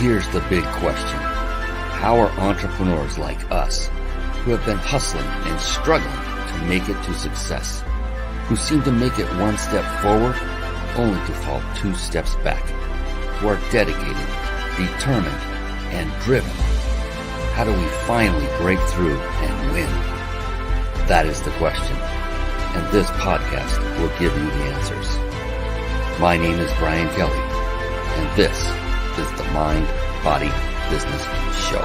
here's the big question. How are entrepreneurs like us, who have been hustling and struggling to make it to success, who seem to make it one step forward only to fall two steps back, who are dedicated, determined, and driven? How do we finally break through and win? That is the question, and this podcast will give you the answers. My name is Brian Kelly, and this is the Mind, Body, Business Show.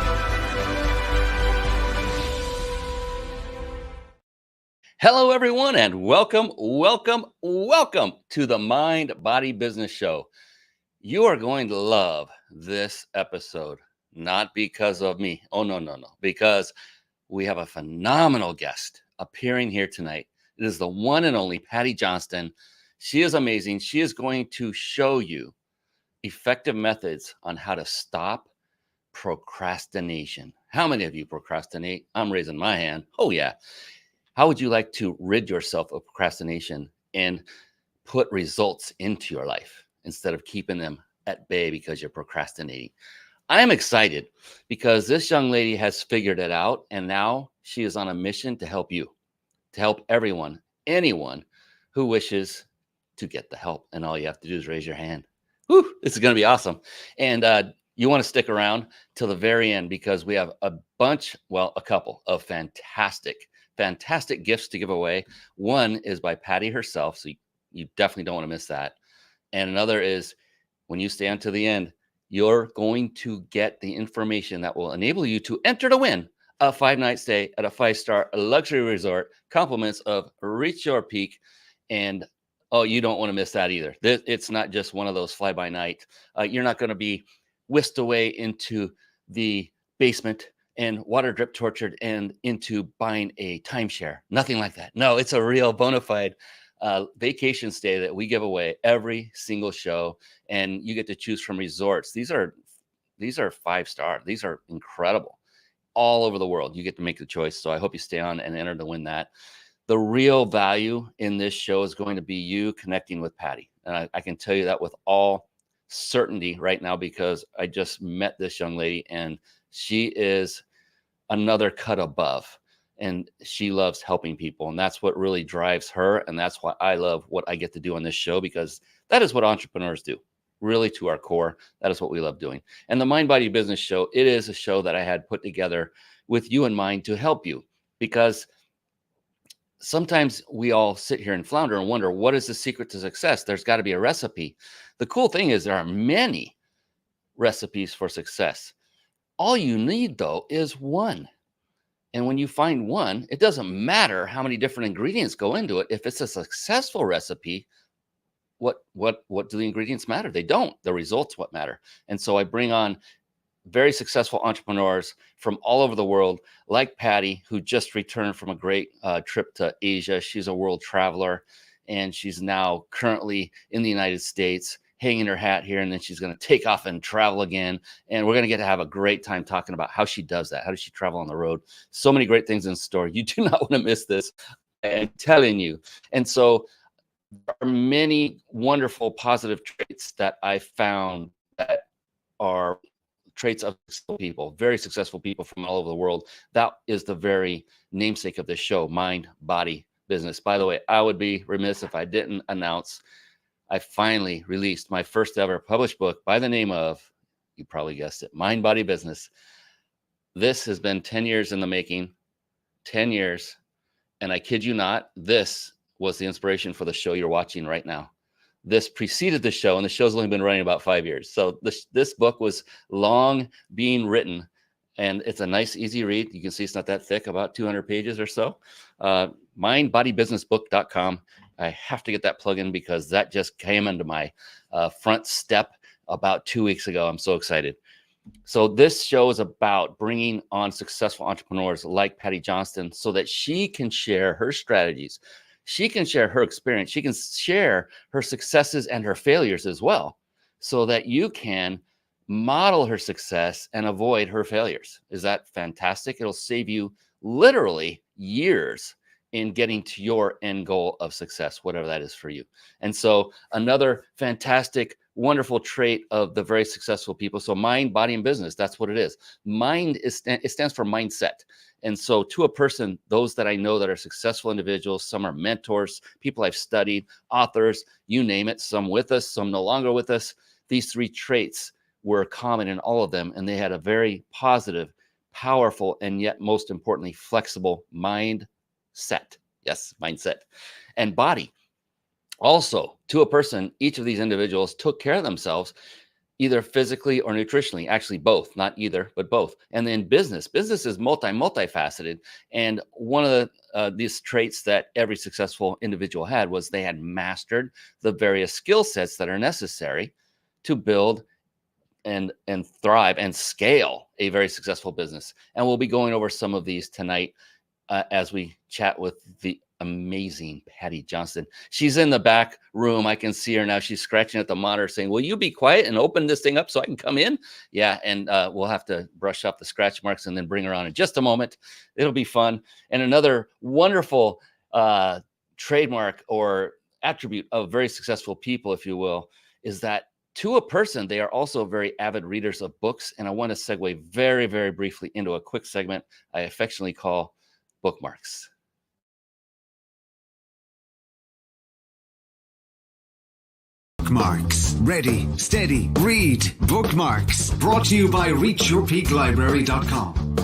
Hello, everyone, and welcome to the Mind, Body, Business Show. You are going to love this episode, not because of me. Oh, no, because we have a phenomenal guest appearing here tonight. It is the one and only Paty Johnston. She is amazing. She is going to show you effective methods on how to stop procrastination. How many of you procrastinate? I'm raising my hand. Oh, yeah. How would you like to rid yourself of procrastination and put results into your life instead of keeping them at bay because you're procrastinating? I am excited because this young lady has figured it out, and now she is on a mission to help you, to help anyone who wishes to get the help. And all you have to do is raise your hand. Whew, this is going to be awesome. And you want to stick around till the very end because we have a couple of fantastic gifts to give away. One is by Paty herself, so you definitely don't want to miss that. And another is when you stay until the end, you're going to get the information that will enable you to enter to win a 5-night stay at a 5-star luxury resort, compliments of Reach Your Peak. And oh, you don't want to miss that either. It's not just one of those fly-by-night. You're not going to be whisked away into the basement and water drip tortured and into buying a timeshare. Nothing like that. No, it's a real bona fide vacation stay that we give away every single show. And you get to choose from resorts. These are 5-star. These are incredible. All over the world. You get to make the choice. So I hope you stay on and enter to win that. The real value in this show is going to be you connecting with Paty. And I can tell you that with all certainty right now because I just met this young lady and she is another cut above. And she loves helping people. And that's what really drives her. And that's why I love what I get to do on this show, because that is what entrepreneurs do. Really, to our core, that is what we love doing. And the Mind, Body, Business Show, it is a show that I had put together with you in mind to help you, because sometimes we all sit here and flounder and wonder, what is the secret to success? There's got to be a recipe. The cool thing is there are many recipes for success. All you need, though, is one. And when you find one, it doesn't matter how many different ingredients go into it. If it's a successful recipe, what do the ingredients matter? They don't. The results what matter. And so I bring on very successful entrepreneurs from all over the world, like Paty, who just returned from a great trip to Asia. She's a world traveler, and she's now currently in the United States, hanging her hat here, and then she's going to take off and travel again. And we're going to get to have a great time talking about how she does that. How does she travel on the road? So many great things in store. You do not want to miss this. I'm telling you. And so there are many wonderful positive traits that I found that are traits of successful people, very successful people from all over the world. That is the very namesake of this show, Mind, Body, Business. By the way, I would be remiss if I didn't announce I finally released my first ever published book by the name of, you probably guessed it, Mind, Body, Business. This has been 10 years in the making, 10 years. And I kid you not, this was the inspiration for the show you're watching right now. This preceded the show, and the show's only been running about 5 years. So this book was long being written, and it's a nice, easy read. You can see it's not that thick, about 200 pages or so. Mindbodybusinessbook.com. I have to get that plug in because that just came into my front step about 2 weeks ago. I'm so excited. So this show is about bringing on successful entrepreneurs like Paty Johnston so that she can share her strategies. She can share her experience. She can share her successes and her failures as well, so that you can model her success and avoid her failures. Is that fantastic? It'll save you literally years in getting to your end goal of success, whatever that is for you. And so another fantastic wonderful trait of the very successful people. So mind, body, and business, that's what it is. Mind it stands for mindset. And so to a person, those that I know that are successful individuals, some are mentors, people I've studied, authors, you name it, some with us, some no longer with us. These three traits were common in all of them, and they had a very positive, powerful, and yet most importantly, flexible mindset. Yes, mindset. And body. Also, to a person, each of these individuals took care of themselves, either physically or nutritionally, actually both, not either, but both. And then business is multifaceted. And one of these traits that every successful individual had was they had mastered the various skill sets that are necessary to build and thrive and scale a very successful business. And we'll be going over some of these tonight as we chat with the amazing Paty Johnston. She's in the back room. I can see her now. She's scratching at the monitor saying, will you be quiet and open this thing up so I can come in? Yeah, and we'll have to brush up the scratch marks and then bring her on in just a moment. It'll be fun. And another wonderful trademark or attribute of very successful people, if you will, is that to a person, they are also very avid readers of books. And I want to segue very, very briefly into a quick segment I affectionately call bookmarks. Bookmarks. Ready, steady, read. Bookmarks. Brought to you by reachyourpeaklibrary.com.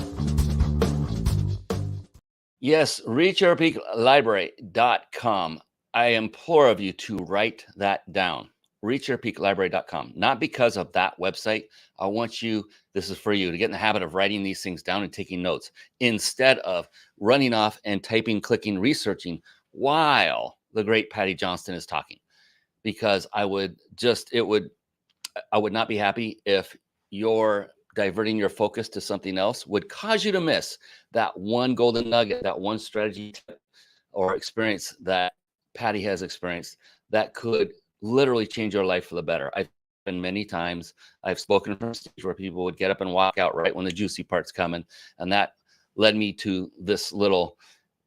Yes, reachyourpeaklibrary.com. I implore of you to write that down. reachyourpeaklibrary.com. Not because of that website. I want you, this is for you, to get in the habit of writing these things down and taking notes instead of running off and typing, clicking, researching while the great Paty Johnston is talking. Because I would not be happy if you're diverting your focus to something else would cause you to miss that one golden nugget, that one strategy tip or experience that Paty has experienced that could literally change your life for the better. I've been many times. I've spoken from stage where people would get up and walk out right when the juicy part's coming. And that led me to this little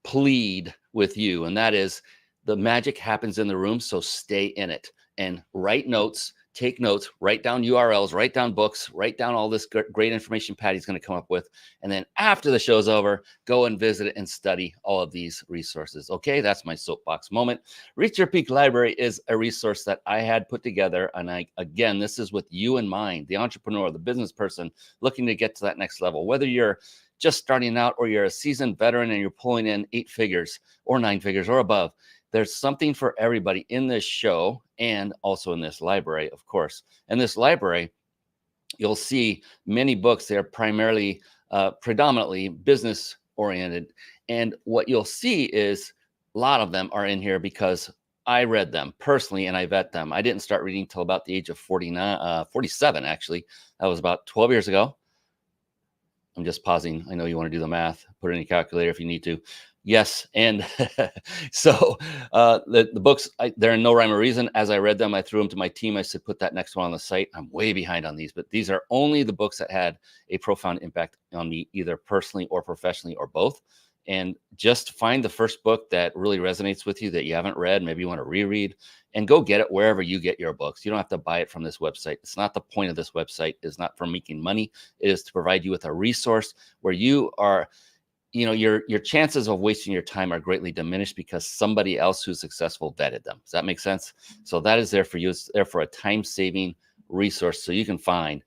plead with you. And that is, the magic happens in the room, so stay in it and write notes, take notes, write down URLs, write down books, write down all this great information Paty's going to come up with. And then after the show's over, go and visit it and study all of these resources. Okay, that's my soapbox moment. Reach Your Peak Library is a resource that I had put together. And again, this is with you in mind, the entrepreneur, the business person looking to get to that next level, whether you're just starting out or you're a seasoned veteran and you're pulling in 8 figures or 9 figures or above. There's something for everybody in this show and also in this library, of course. In this library, you'll see many books. They're primarily, predominantly business oriented. And what you'll see is a lot of them are in here because I read them personally and I vet them. I didn't start reading till about the age of 47, actually. That was about 12 years ago. I'm just pausing. I know you want to do the math. Put it in your calculator if you need to. Yes. And so the books, they're in no rhyme or reason. As I read them, I threw them to my team. I said, put that next one on the site. I'm way behind on these, but these are only the books that had a profound impact on me, either personally or professionally or both. And just find the first book that really resonates with you that you haven't read. Maybe you want to reread and go get it wherever you get your books. You don't have to buy it from this website. It's not the point of this website. It's not for making money. It is to provide you with a resource where you are, your chances of wasting your time are greatly diminished because somebody else who's successful vetted them. Does that make sense? So that is there for you. It's there for a time-saving resource so you can find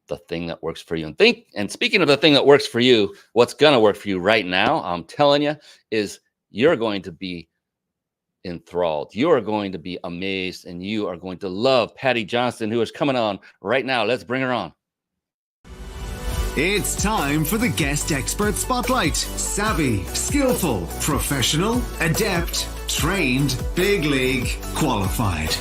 the thing that works for you. And speaking of the thing that works for you, what's going to work for you right now, I'm telling you, is you're going to be enthralled. You are going to be amazed, and you are going to love Paty Johnston, who is coming on right now. Let's bring her on. It's time for the Guest Expert Spotlight. Savvy, skillful, professional, adept, trained, big league, qualified.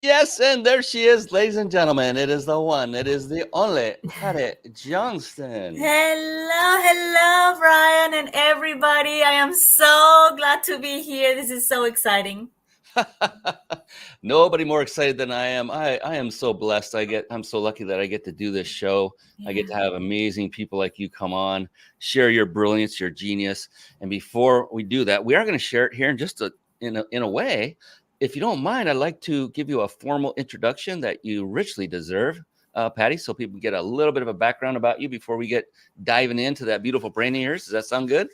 Yes, and there she is, ladies and gentlemen. It is the one, it is the only Paty Johnston. Hello, Brian and everybody. I am so glad to be here. This is so exciting. Nobody more excited than I am. I am so blessed. I'm so lucky that I get to do this show. Yeah. I get to have amazing people like you come on, share your brilliance, your genius. And before we do that, we are going to share it here in just in a way if you don't mind, I'd like to give you a formal introduction that you richly deserve, Paty, so people get a little bit of a background about you before we get diving into that beautiful brain of yours. Does that sound good?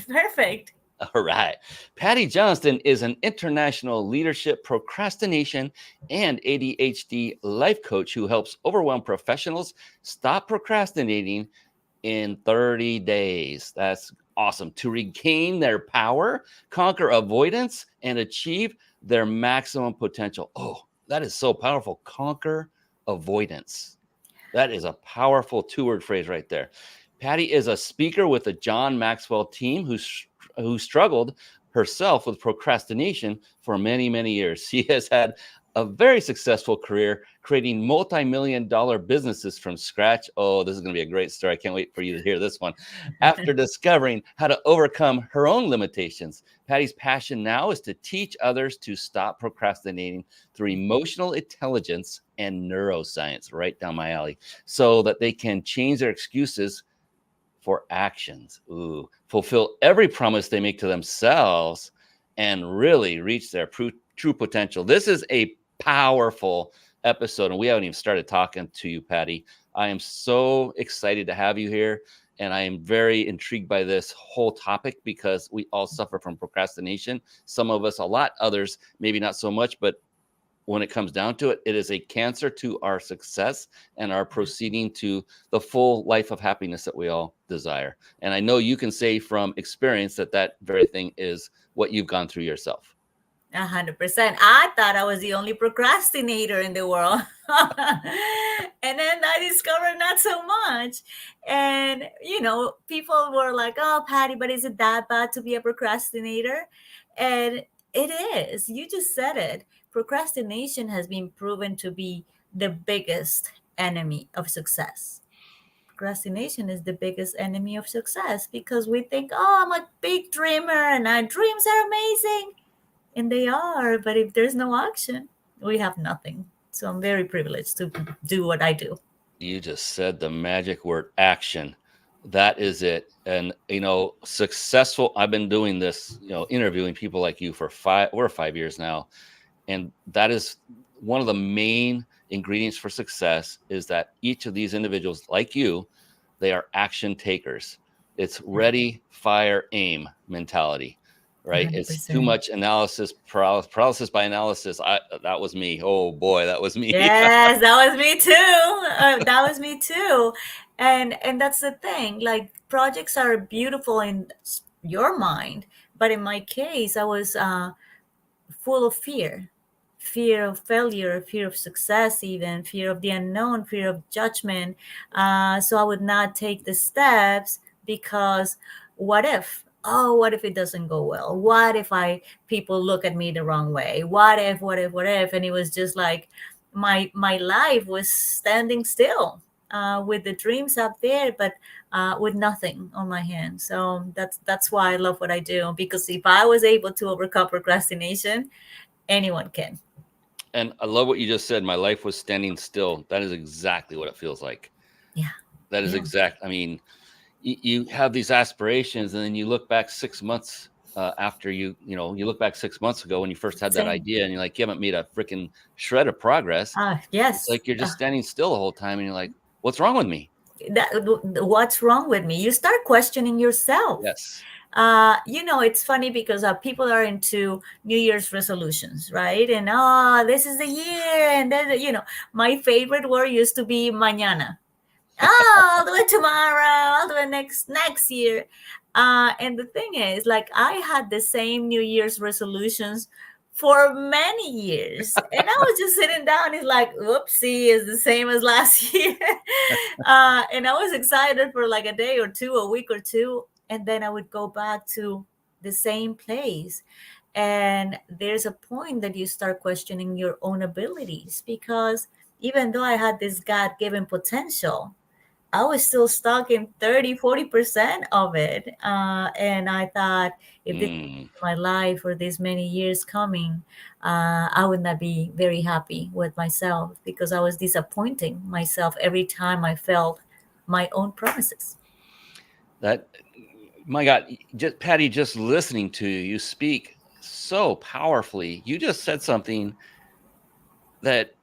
Perfect. All right. Paty Johnston is an international leadership, procrastination, and ADHD life coach who helps overwhelmed professionals stop procrastinating in 30 days. That's awesome. To regain their power, conquer avoidance, and achieve their maximum potential. Oh, that is so powerful. Conquer avoidance. That is a powerful two-word phrase right there. Paty is a speaker with the John Maxwell Team who struggled herself with procrastination for many, many years. She has had a very successful career creating multi-million-dollar businesses from scratch. Oh, this is going to be a great story. I can't wait for you to hear this one. After discovering how to overcome her own limitations, Paty's passion now is to teach others to stop procrastinating through emotional intelligence and neuroscience, right down my alley, so that they can change their excuses for actions. Ooh, fulfill every promise they make to themselves and really reach their true potential. This is a powerful episode, and we haven't even started talking to you, Paty. I am so excited to have you here, and I am very intrigued by this whole topic because we all suffer from procrastination. Some of us a lot, others maybe not so much, but when it comes down to it, it is a cancer to our success and our proceeding to the full life of happiness that we all desire. And I know you can say from experience that that very thing is what you've gone through yourself. 100%. I thought I was the only procrastinator in the world. And then I discovered not so much. And, people were like, oh, Paty, but is it that bad to be a procrastinator? And it is. You just said it. Procrastination has been proven to be the biggest enemy of success. Procrastination is the biggest enemy of success because we think, oh, I'm a big dreamer and our dreams are amazing. And they are, but if there's no action, we have nothing. So I'm very privileged to do what I do. You just said the magic word, action. That is it. And, successful, I've been doing this, interviewing people like you for 5 years now. And that is one of the main ingredients for success is that each of these individuals like you, they are action takers. It's ready, fire, aim mentality. Right. 100%. It's too much analysis, paralysis by analysis. That was me. Oh boy, that was me. Yes, that was me too. That was me too. And that's the thing. Like projects are beautiful in your mind, but in my case, I was full of fear of failure, fear of success, even fear of the unknown, fear of judgment. So I would not take the steps because what if? Oh, what if it doesn't go well? What if people look at me the wrong way? What if? And it was just like my life was standing still with the dreams up there, but with nothing on my hands. So that's why I love what I do, because if I was able to overcome procrastination, anyone can. And I love what you just said. My life was standing still. That is exactly what it feels like. Yeah. That is exact. I mean, you have these aspirations, and then you look back 6 months after you look back 6 months ago when you first had that idea, and you're like, you haven't made a freaking shred of progress. Yes. It's like you're just standing still the whole time, and you're like, what's wrong with me? What's wrong with me? You start questioning yourself. Yes. It's funny because people are into New Year's resolutions, right? And this is the year, and then my favorite word used to be mañana. I'll do it tomorrow. I'll do it next year. And the thing is, like, I had the same New Year's resolutions for many years. And I was just sitting down. It's like, oopsie, it's the same as last year. And I was excited for like a day or two, a week or two. And then I would go back to the same place. And there's a point that you start questioning your own abilities, because even though I had this God-given potential, I was still stuck in 30-40% of it. And I thought, if this is my life for this many years coming, I would not be very happy with myself, because I was disappointing myself every time I felt my own promises. My God, Paty, just listening to you speak, so powerfully. You just said something that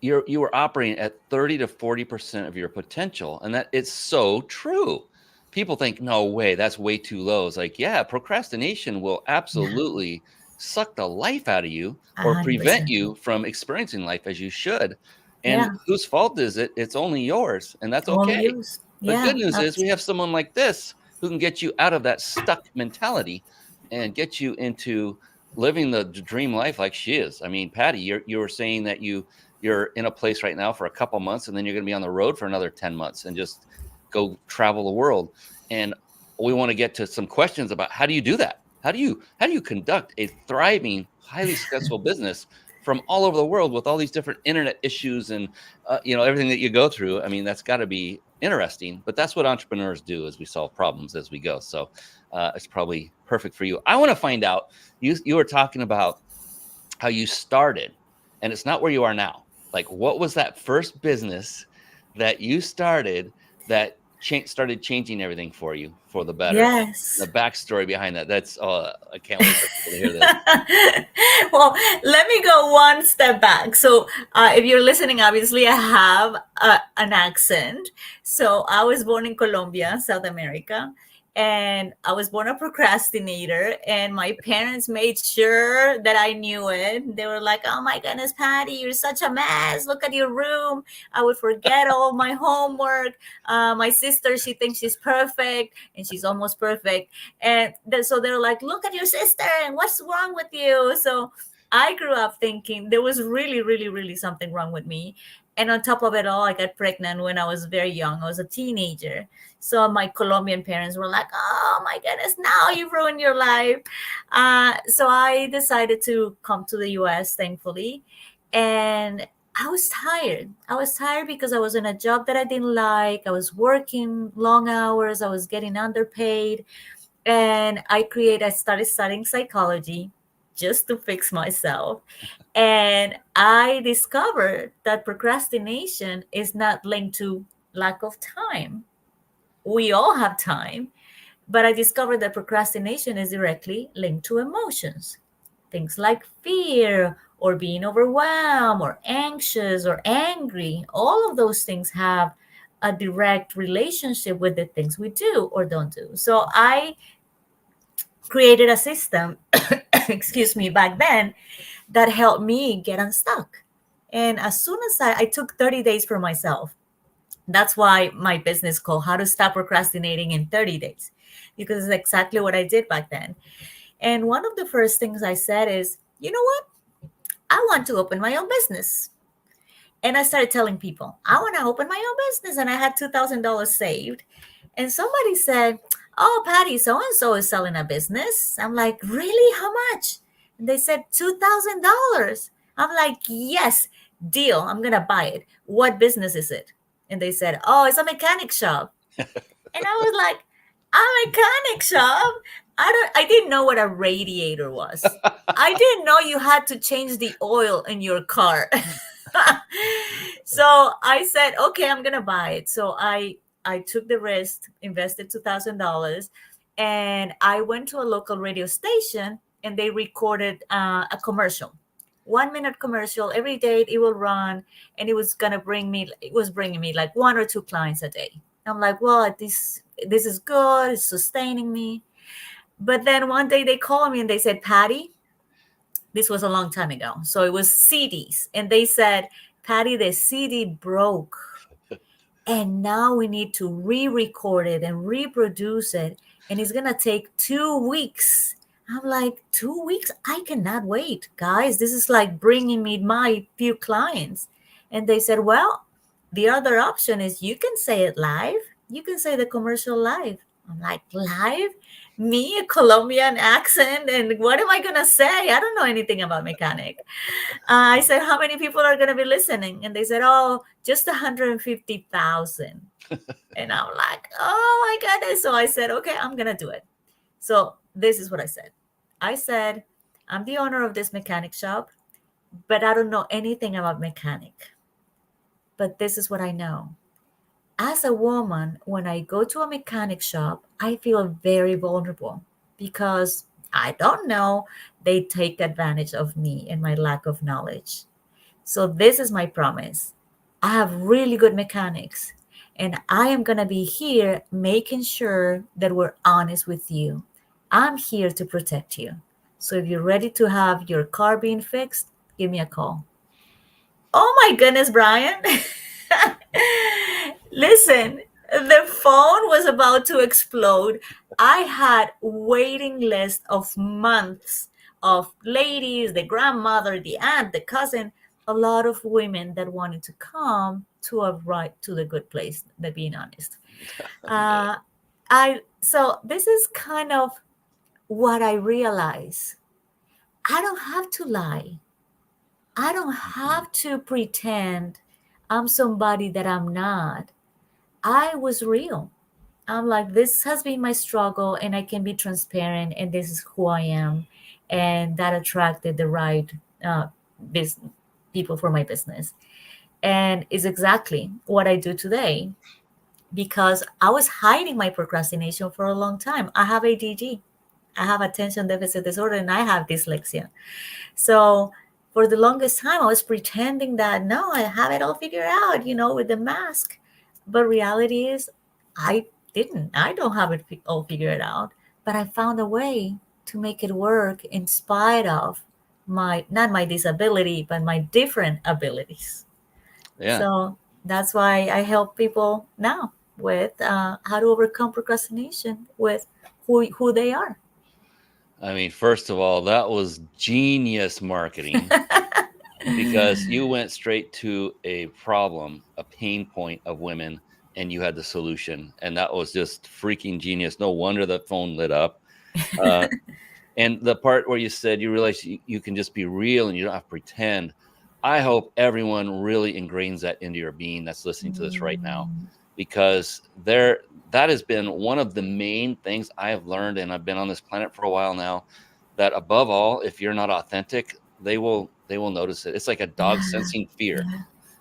you were operating at 30 to 40% of your potential, and that it's so true. People think, no way, that's way too low. It's like, yeah, procrastination will Yeah, absolutely suck the life out of you or prevent 100%. you from experiencing life as you should. And Yeah, whose fault is it? It's only yours, and that's only okay. use. The Yeah, good news is we have someone like this who can get you out of that stuck mentality and get you into living the dream life like she is. I mean, Patty, you were saying that you're in a place right now for a couple months, and then you're going to be on the road for another 10 months and just go travel the world. And we want to get to some questions about how do you do that? How do you conduct a thriving, highly successful business from all over the world with all these different internet issues and everything that you go through? I mean, that's got to be interesting, but that's what entrepreneurs do, is we solve problems as we go. So it's probably perfect for you. I want to find out, you were talking about how you started, and it's not where you are now. Like, what was that first business that you started that started changing everything for you for the better? And the yes. backstory behind that. That's I can't wait for people to hear this. Well, let me go one step back. So, if you're listening, obviously, I have an accent. So, I was born in Colombia, South America, and I was born a procrastinator. And my parents made sure that I knew it. They were like, "Oh my goodness, Patty, you're such a mess. Look at your room." I would forget all my homework. My sister, she thinks she's perfect, and she's almost perfect. And so they're like, look at your sister and what's wrong with you? So I grew up thinking there was really, really, really something wrong with me. And on top of it all, I got pregnant when I was very young. I was a teenager. So my Colombian parents were like, oh my goodness, now you've ruined your life. So I decided to come to the US, thankfully. And I was tired. I was tired because I was in a job that I didn't like. I was working long hours. I was getting underpaid. And I started studying psychology just to fix myself. And I discovered that procrastination is not linked to lack of time. We all have time, but I discovered that procrastination is directly linked to emotions. Things like fear or being overwhelmed or anxious or angry, all of those things have a direct relationship with the things we do or don't do. So I created a system, excuse me, back then that helped me get unstuck. And as soon as I took 30 days for myself, that's why my business called How to Stop Procrastinating in 30 Days, because it's exactly what I did back then. And one of the first things I said is, you know what? I want to open my own business. And I started telling people, I want to open my own business. And I had $2,000 saved. And somebody said, oh, Patty, so and so is selling a business. I'm like, really? How much? And they said, $2,000. I'm like, yes, deal. I'm going to buy it. What business is it? And they said, oh, it's a mechanic shop. And I was like, a mechanic shop? I didn't know what a radiator was. I didn't know you had to change the oil in your car. So I said, okay, I'm gonna buy it. So I took the risk, invested $2,000, and I went to a local radio station and they recorded a commercial, 1 minute commercial every day. It will run, and it was bringing me like one or two clients a day. I'm like, well, this is good. It's sustaining me. But then one day they called me and they said, Patty, this was a long time ago. So it was CDs. And they said, Patty, the CD broke. And now we need to re-record it and reproduce it. And it's going to take 2 weeks. I'm like, 2 weeks? I cannot wait, guys. This is like bringing me my few clients. And they said, well, the other option is you can say it live. You can say the commercial live. I'm like, live? Me, a Colombian accent? And what am I going to say? I don't know anything about mechanic. I said, how many people are going to be listening? And they said, oh, just 150,000. And I'm like, oh my goodness. So I said, okay, I'm going to do it. So this is what I said. I said, I'm the owner of this mechanic shop, but I don't know anything about mechanic. But this is what I know. As a woman, when I go to a mechanic shop, I feel very vulnerable because I don't know, they take advantage of me and my lack of knowledge. So this is my promise. I have really good mechanics, and I am going to be here making sure that we're honest with you. I'm here to protect you. So if you're ready to have your car being fixed, give me a call. Oh my goodness, Brian. Listen, the phone was about to explode. I had waiting list of months of ladies, the grandmother, the aunt, the cousin, a lot of women that wanted to come to a right to the good place, that being honest. Yeah. Uh, I so this is kind of what I realize. I don't have to lie. I don't have to pretend I'm somebody that I'm not. I was real. I'm like, this has been my struggle, and I can be transparent, and this is who I am. And that attracted the right uh, business, people for my business. And is exactly what I do today, because I was hiding my procrastination for a long time. I have ADD, I have attention deficit disorder, and I have dyslexia. So for the longest time, I was pretending that no, I have it all figured out, with the mask. But reality is, I didn't. I don't have it all figured out. But I found a way to make it work in spite of not my disability, but my different abilities. Yeah. So that's why I help people now with how to overcome procrastination with who they are. I mean, first of all, that was genius marketing because you went straight to a problem, a pain point of women, and you had the solution. And that was just freaking genius. No wonder the phone lit up. Uh, and the part where you said you realize you can just be real and you don't have to pretend. I hope everyone really ingrains that into your being that's listening to this right now, Mm, because that has been one of the main things I have learned, and I've been on this planet for a while now, that above all, if you're not authentic, they will notice it. It's like a dog yeah, sensing fear.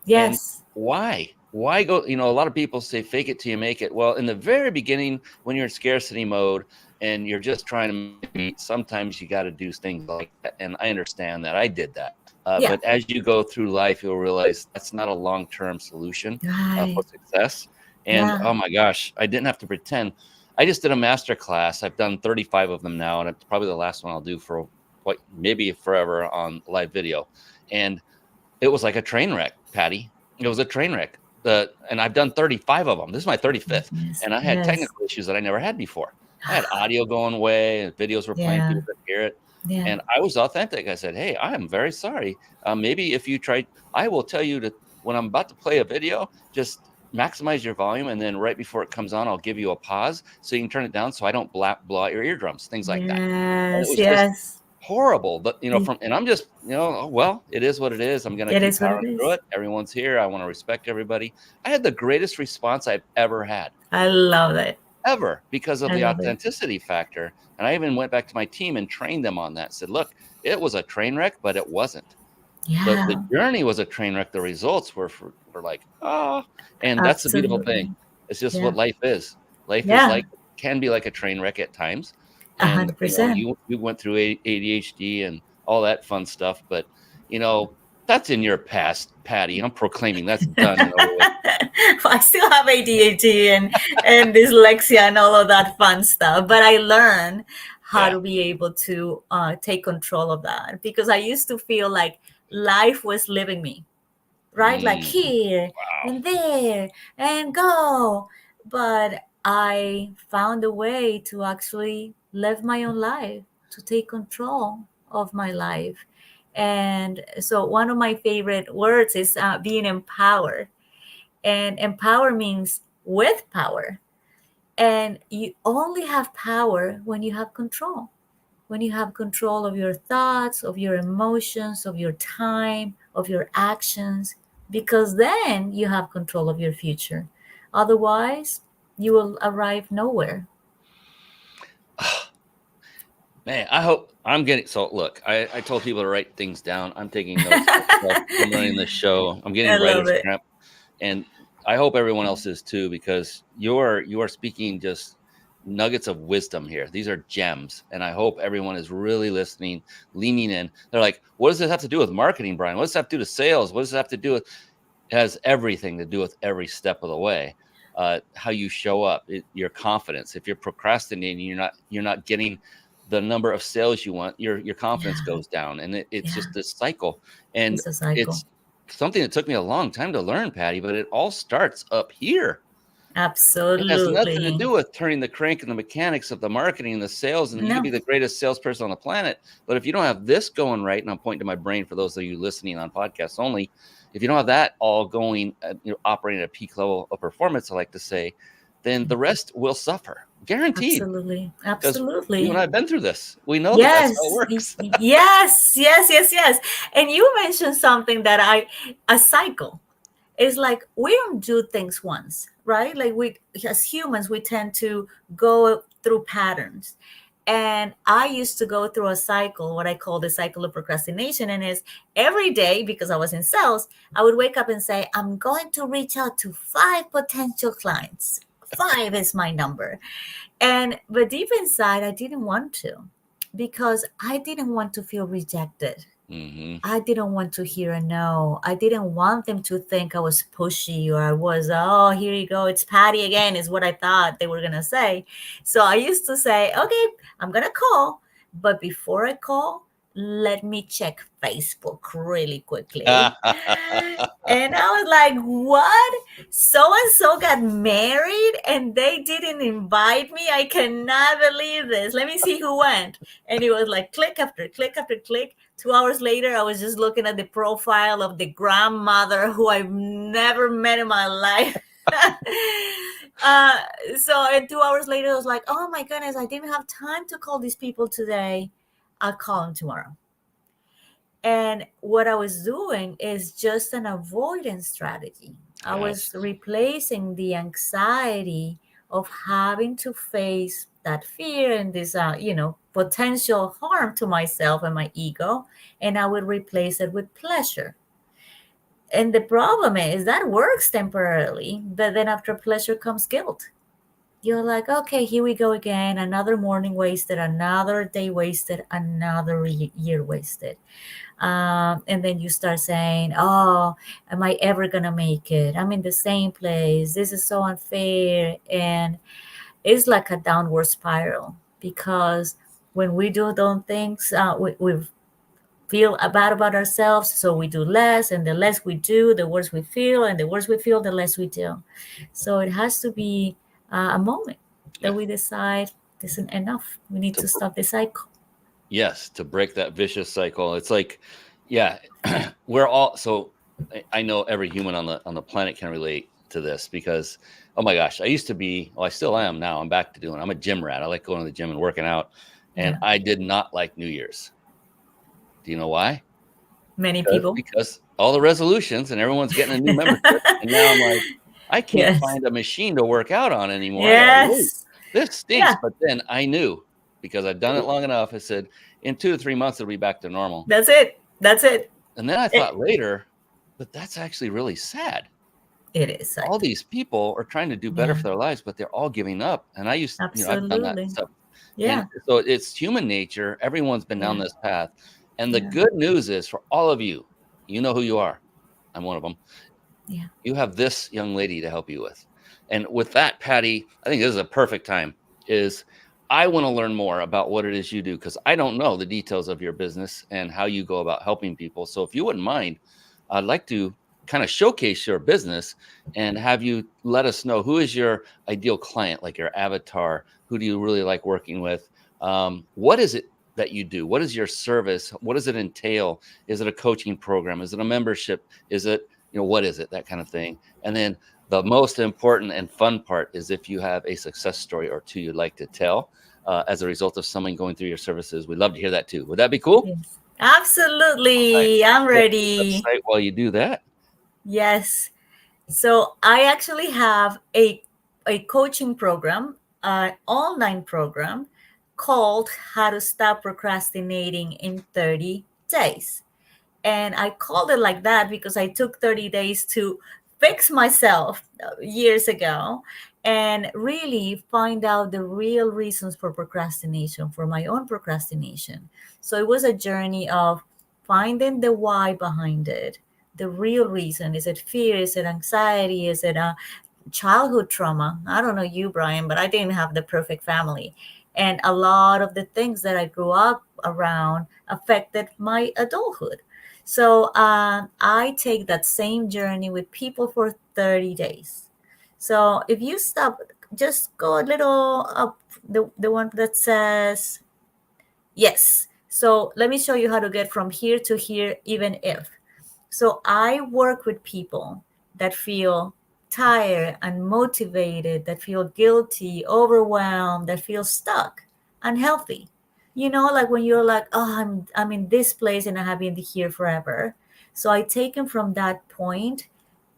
yeah. And Yes. why go, a lot of people say fake it till you make it. Well, in the very beginning, when you're in scarcity mode and you're just trying to meet, sometimes you got to do things like that. And I understand that. I did that. Yeah. But as you go through life, you'll realize that's not a long-term solution for Right. success. And Yeah. oh my gosh, I didn't have to pretend. I just did a master class. I've done 35 of them now, and it's probably the last one I'll do for what, maybe forever, on live video. And it was like a train wreck, Patty. It was a train wreck. And I've done 35 of them. This is my 35th. Yes. And I had Yes. technical issues that I never had before. I had audio going away, and videos were playing, Yeah. people could hear it. Yeah. And I was authentic. I said, hey, I am very sorry. Maybe if you try, I will tell you to, when I'm about to play a video, just maximize your volume. And then right before it comes on, I'll give you a pause so you can turn it down so I don't blow out your eardrums, things like that. And it Yes. was just Yes. horrible. But, and I'm just, oh, well, it is what it is. I'm going to It keep is what it powering through is. it. Everyone's here. I want to respect everybody. I had the greatest response I've ever had, I love it. ever, because of I the love it. authenticity factor. And I even went back to my team and trained them on that. Said, look, it was a train wreck, but it wasn't. The Yeah. journey was a train wreck. The results were like, oh, and that's the beautiful thing. Absolutely. It's just Yeah. what life is. Life is Yeah. like, can be like a train wreck at times. A And, hundred percent. you went through ADHD and all that fun stuff, but, that's in your past, Patty. I'm proclaiming that's done and over with. I still have ADHD and dyslexia and all of that fun stuff, but I learned how Yeah. to be able to take control of that, because I used to feel like life was living me, right? Like Mm, here wow. and there and go. But I found a way to actually live my own life, to take control of my life. And so, one of my favorite words is being empowered. And empower means with power. And you only have power when you have control, when you have control of your thoughts, of your emotions, of your time, of your actions, because then you have control of your future. Otherwise, you will arrive nowhere. Man, I hope I'm getting, so look, I told people to write things down. I'm taking notes myself. I'm running the show. I'm I getting love writer's it. cramp. And I hope everyone else is too, because you are speaking just nuggets of wisdom here. These are gems. And I hope everyone is really listening, leaning in. They're like, what does this have to do with marketing, Brian? What does this have to do with sales? What does it have to do with? It has everything to do with every step of the way. How you show up, your confidence. If you're procrastinating, you're not getting the number of sales you want, your confidence goes down, and it's just this cycle. And It's a cycle. it's something that took me a long time to learn, Patty, but it all starts up here. It has nothing to Absolutely. do with turning the crank and the mechanics of the marketing and the sales. And you can No. be the greatest salesperson on the planet. But if you don't have this going right, and I'm pointing to my brain for those of you listening on podcasts only, if you don't have that all going, operating at a peak level of performance, I like to say, then the rest will suffer. Guaranteed. Absolutely. Because Absolutely. you and I have been through this. We know Yes. that's how it works. Yes. And you mentioned something that a cycle. It's like we don't do things once, right? Like we, as humans, we tend to go through patterns. And I used to go through a cycle, what I call the cycle of procrastination. And is every day, because I was in sales, I would wake up and say, I'm going to reach out to 5 potential clients. 5 is my number. But deep inside, I didn't want to, because I didn't want to feel rejected. Mm-hmm. I didn't want to hear a no. I didn't want them to think I was pushy, or I was, oh, here you go, it's Patty again, is what I thought they were going to say. So I used to say, okay, I'm going to call. But before I call, let me check Facebook really quickly. And I was like, what? So and so got married and they didn't invite me. I cannot believe this. Let me see who went. And it was like click after click after click. 2 hours later, I was just looking at the profile of the grandmother who I've never met in my life. And 2 hours later, I was like, oh my goodness, I didn't have time to call these people today. I'll call them tomorrow. And what I was doing is just an avoidance strategy. I was replacing the anxiety of having to face that fear and this, potential harm to myself and my ego. And I would replace it with pleasure. And the problem is that works temporarily, but then after pleasure comes guilt. You're like, okay, here we go again. Another morning wasted, another day wasted, another year wasted. And then you start saying, oh, am I ever going to make it? I'm in the same place. This is so unfair. And it's like a downward spiral, because when we do those things, we feel bad about ourselves. So we do less, and the less we do, the worse we feel. And the worse we feel, the less we do. So it has to be a moment that we decide this is enough. We need to stop the cycle. Yes, to break that vicious cycle. It's like, we're all, so I know every human on the planet can relate to this, because, oh my gosh, I used to be, well, I still am now. I'm back to doing, I'm a gym rat. I like going to the gym and working out. And I did not like New Year's. Do you know why? Many people. Because all the resolutions and everyone's getting a new membership. And now I'm like, I can't find a machine to work out on anymore. Yes. This stinks. Yeah. But then I knew, because I'd done it long enough, I said, in 2 to 3 months, it'll be back to normal. That's it. And then I thought later, but that's actually really sad. It is sad. All these people are trying to do better for their lives, but they're all giving up. And I used to, I've done that stuff. Yeah. And so it's human nature. Everyone's been down this path. And the good news is, for all of you, you know who you are. I'm one of them. Yeah. You have this young lady to help you with. And with that, Patty, I think this is a perfect time. I want to learn more about what it is you do, because I don't know the details of your business and how you go about helping people. So if you wouldn't mind, I'd like to kind of showcase your business and have you let us know, who is your ideal client, like your avatar? Who do you really like working with? What is it that you do? What is your service? What does it entail? Is it a coaching program? Is it a membership? Is it, what is it? That kind of thing. And then the most important and fun part is if you have a success story or two you'd like to tell as a result of someone going through your services. We'd love to hear that too. Would that be cool? Yes. Absolutely. Right. I'm ready. While you do that. Yes. So I actually have a coaching program, an online program called How to Stop Procrastinating in 30 Days. And I called it like that because I took 30 days to fix myself years ago. and really find out the real reasons for procrastination, for my own procrastination. So it was a journey of finding the why behind it, the real reason. Is it fear? Is it anxiety? Is it a childhood trauma? I don't know you, Brian, but I didn't have the perfect family. And a lot of the things that I grew up around affected my adulthood. So I take that same journey with people for 30 days. So if you stop, just go a little up, the one that says yes. So let me show you how to get from here to here, even if. So I work with people that feel tired, unmotivated, that feel guilty, overwhelmed, that feel stuck, unhealthy. You know, like when you're like, oh, I'm in this place and I have been here forever. So I take them from that point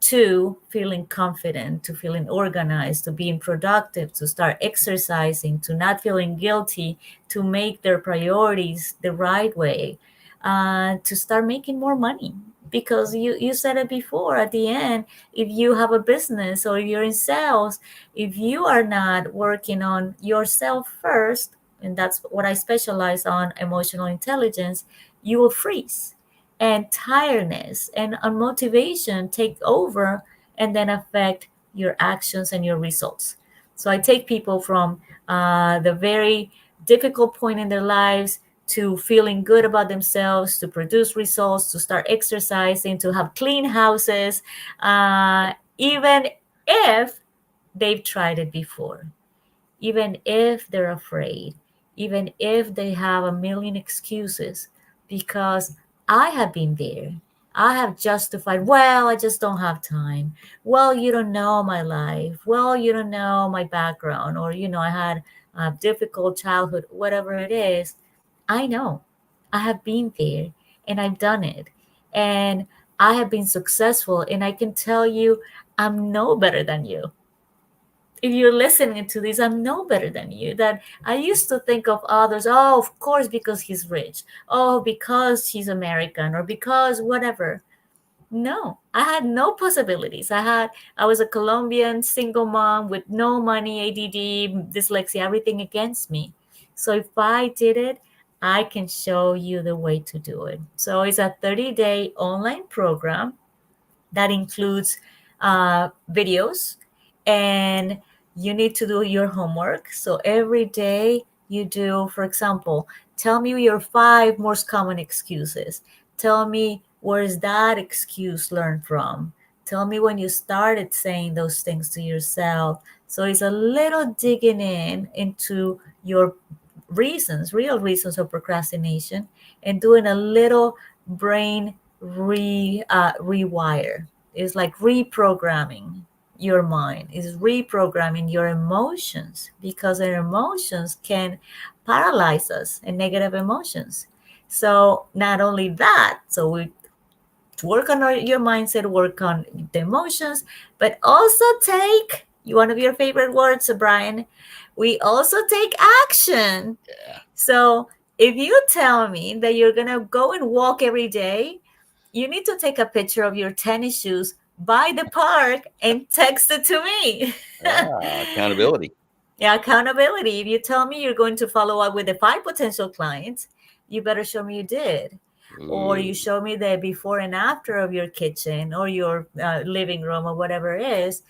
to feeling confident, to feeling organized, to being productive, to start exercising, to not feeling guilty, to make their priorities the right way, to start making more money. Because you said it before, at the end, if you have a business or you're in sales, if you are not working on yourself first, and that's what I specialize on, emotional intelligence, you will freeze, and tiredness and unmotivation take over and then affect your actions and your results. So I take people from the very difficult point in their lives to feeling good about themselves, to produce results, to start exercising, to have clean houses, even if they've tried it before, even if they're afraid, even if they have a million excuses, because I have been there. I have justified, well, I just don't have time. Well, you don't know my life. Well, you don't know my background. Or, I had a difficult childhood, whatever it is. I know. I have been there and I've done it. And I have been successful. And I can tell you, I'm no better than you. If you're listening to this, I'm no better than you. That I used to think of others, oh, of course, because he's rich, oh, because he's American, or because whatever. No, I had no possibilities. I was a Colombian single mom with no money, ADD, dyslexia, everything against me. So if I did it, I can show you the way to do it. So it's a 30-day online program that includes videos, and you need to do your homework. So every day you do, for example, tell me your 5 most common excuses. Tell me, where is that excuse learned from? Tell me when you started saying those things to yourself. So it's a little digging into your reasons, real reasons of procrastination, and doing a little brain rewire. It's like reprogramming your mind. Is reprogramming your emotions, because our emotions can paralyze us, and negative emotions. So not only that, so we work on your mindset, work on the emotions, but also take one of your favorite words, Brian. We also take action. Yeah. So if you tell me that you're going to go and walk every day, you need to take a picture of your tennis shoes by the park and text it to me. Accountability. Yeah, accountability. If you tell me you're going to follow up with the 5 potential clients, you better show me you did. Or you Ooh. show me the before and after of your kitchen or your living room or whatever it is.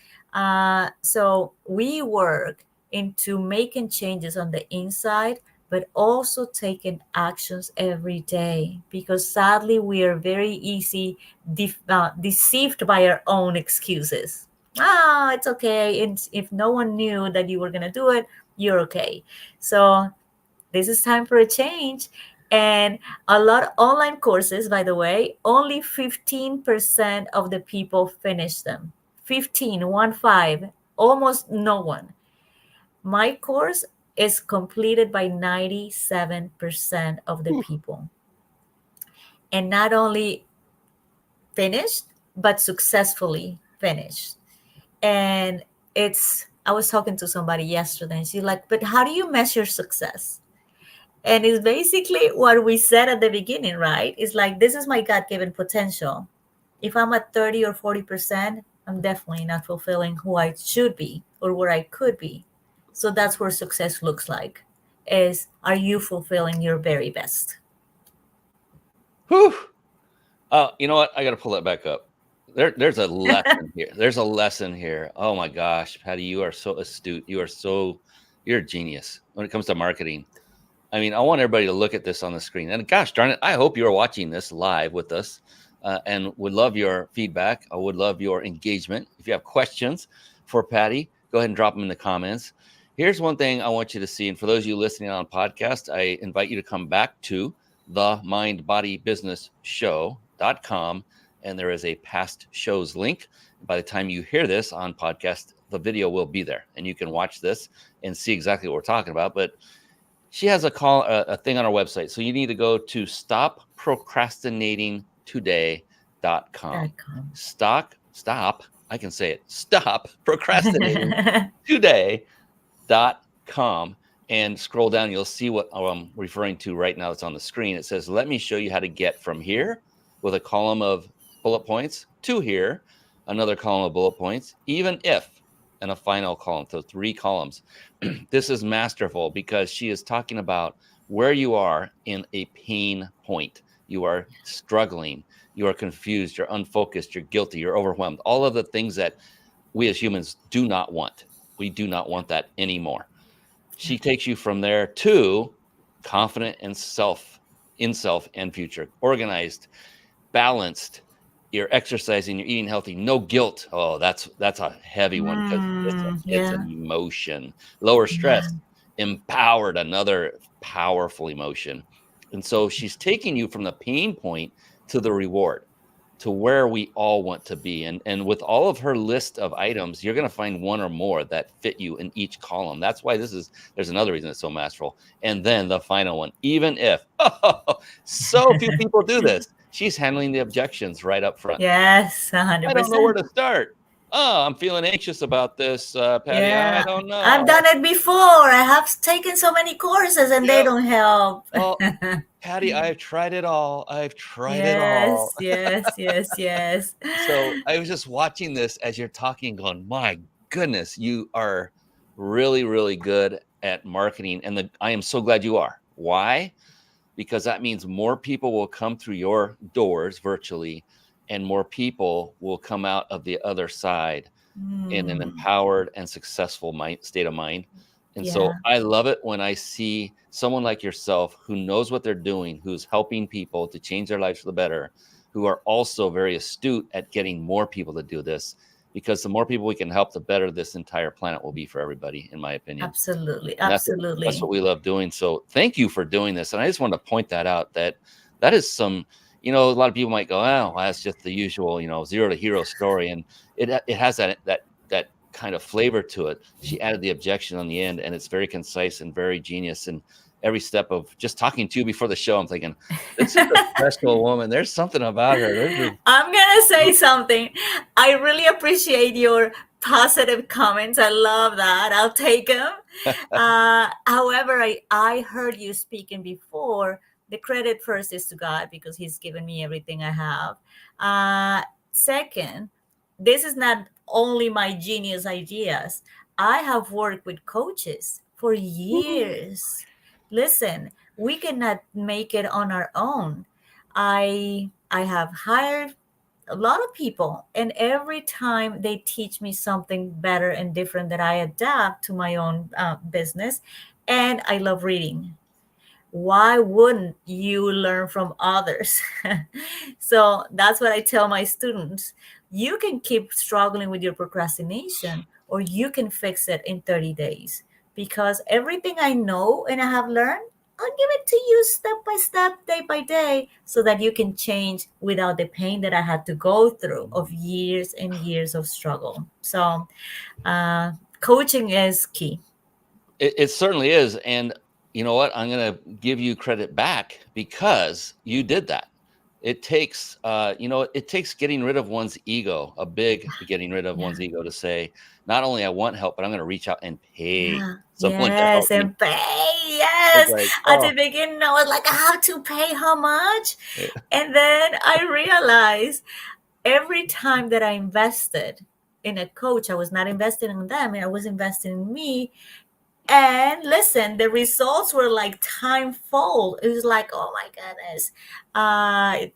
So we work into making changes on the inside, but also taking actions every day, because sadly we are very easy deceived by our own excuses. It's okay. And if no one knew that you were going to do it, you're okay. So this is time for a change. And a lot of online courses, by the way, only 15% of the people finish them. 15, 1 5, almost no one. My course is completed by 97% of the people. And not only finished, but successfully finished. And I was talking to somebody yesterday, and she's like, but how do you measure success? And it's basically what we said at the beginning, right? It's like, this is my God given potential. If I'm at 30 or 40%, I'm definitely not fulfilling who I should be or where I could be. So that's where success looks like, is are you fulfilling your very best? Whew. You know what? I got to pull that back up. There's a lesson here. There's a lesson here. Oh my gosh, Patty, you are so astute. You're a genius when it comes to marketing. I mean, I want everybody to look at this on the screen. And gosh darn it, I hope you're watching this live with us, and would love your feedback. I would love your engagement. If you have questions for Patty, go ahead and drop them in the comments. Here's one thing I want you to see. And for those of you listening on podcast, I invite you to come back to the mindbodybusinessshow.com. And there is a past shows link. By the time you hear this on podcast, the video will be there and you can watch this and see exactly what we're talking about. But she has a thing on our website. So you need to go to stopprocrastinatingtoday.com. Stop. I can say it. Stop procrastinating today.com and scroll down. You'll see what I'm referring to right now. It's on the screen. It says, let me show you how to get from here with a column of bullet points to here, another column of bullet points, even if, and a final column. So 3 columns. This is masterful because she is talking about where you are in a pain point. You are struggling. You are confused. You're unfocused. You're guilty. You're overwhelmed. All of the things that we as humans do not want. We do not want that anymore. She takes you from there to confident in self and future, organized, balanced. You're exercising, you're eating healthy, no guilt. Oh, that's a heavy one because it's an emotion. Lower stress, empowered, another powerful emotion. And so she's taking you from the pain point to the reward, to where we all want to be. And with all of her list of items, you're going to find one or more that fit you in each column. That's why there's another reason it's so masterful. And then the final one, even if so few people do this, she's handling the objections right up front. Yes, 100%. I don't know where to start. Oh, I'm feeling anxious about this, Patty. Yeah. I don't know. I've done it before. I have taken so many courses and they don't help. Well, Patty, I've tried it all. I've tried it all. Yes. So I was just watching this as you're talking, going, my goodness, you are really, really good at marketing. And I am so glad you are. Why? Because that means more people will come through your doors virtually, and more people will come out of the other side in an empowered and successful state of mind. And so I love it when I see someone like yourself who knows what they're doing, who's helping people to change their lives for the better, who are also very astute at getting more people to do this, because the more people we can help, the better this entire planet will be for everybody, in my opinion. Absolutely. That's what we love doing. So thank you for doing this. And I just want to point that out, that is some, a lot of people might go, oh, well, that's just the usual, zero to hero story. And it has that kind of flavor to it. She added the objection on the end, and it's very concise and very genius. And every step of just talking to you before the show, I'm thinking, this is a special woman. There's something about her. I'm going to say something. I really appreciate your positive comments. I love that. I'll take them. However, I heard you speaking before. The credit first is to God because he's given me everything I have. Second, this is not only my genius ideas. I have worked with coaches for years. Listen, we cannot make it on our own. I have hired a lot of people, and every time they teach me something better and different that I adapt to my own business. And I love reading. Why wouldn't you learn from others? So that's what I tell my students. You can keep struggling with your procrastination, or you can fix it in 30 days. Because everything I know and I have learned, I'll give it to you step by step, day by day, so that you can change without the pain that I had to go through of years and years of struggle. So coaching is key. It certainly is. And you know what? I'm going to give you credit back because you did that. It takes, it takes getting rid of one's ego, getting rid of one's ego to say, not only I want help, but I'm going to reach out and pay someone to help me. And pay. Yes. Like, at the beginning, I was like, I have to pay how much? And then I realized every time that I invested in a coach. I was not investing in them, and I was investing in me. And listen, the results were like timefold. It was like, oh my goodness. I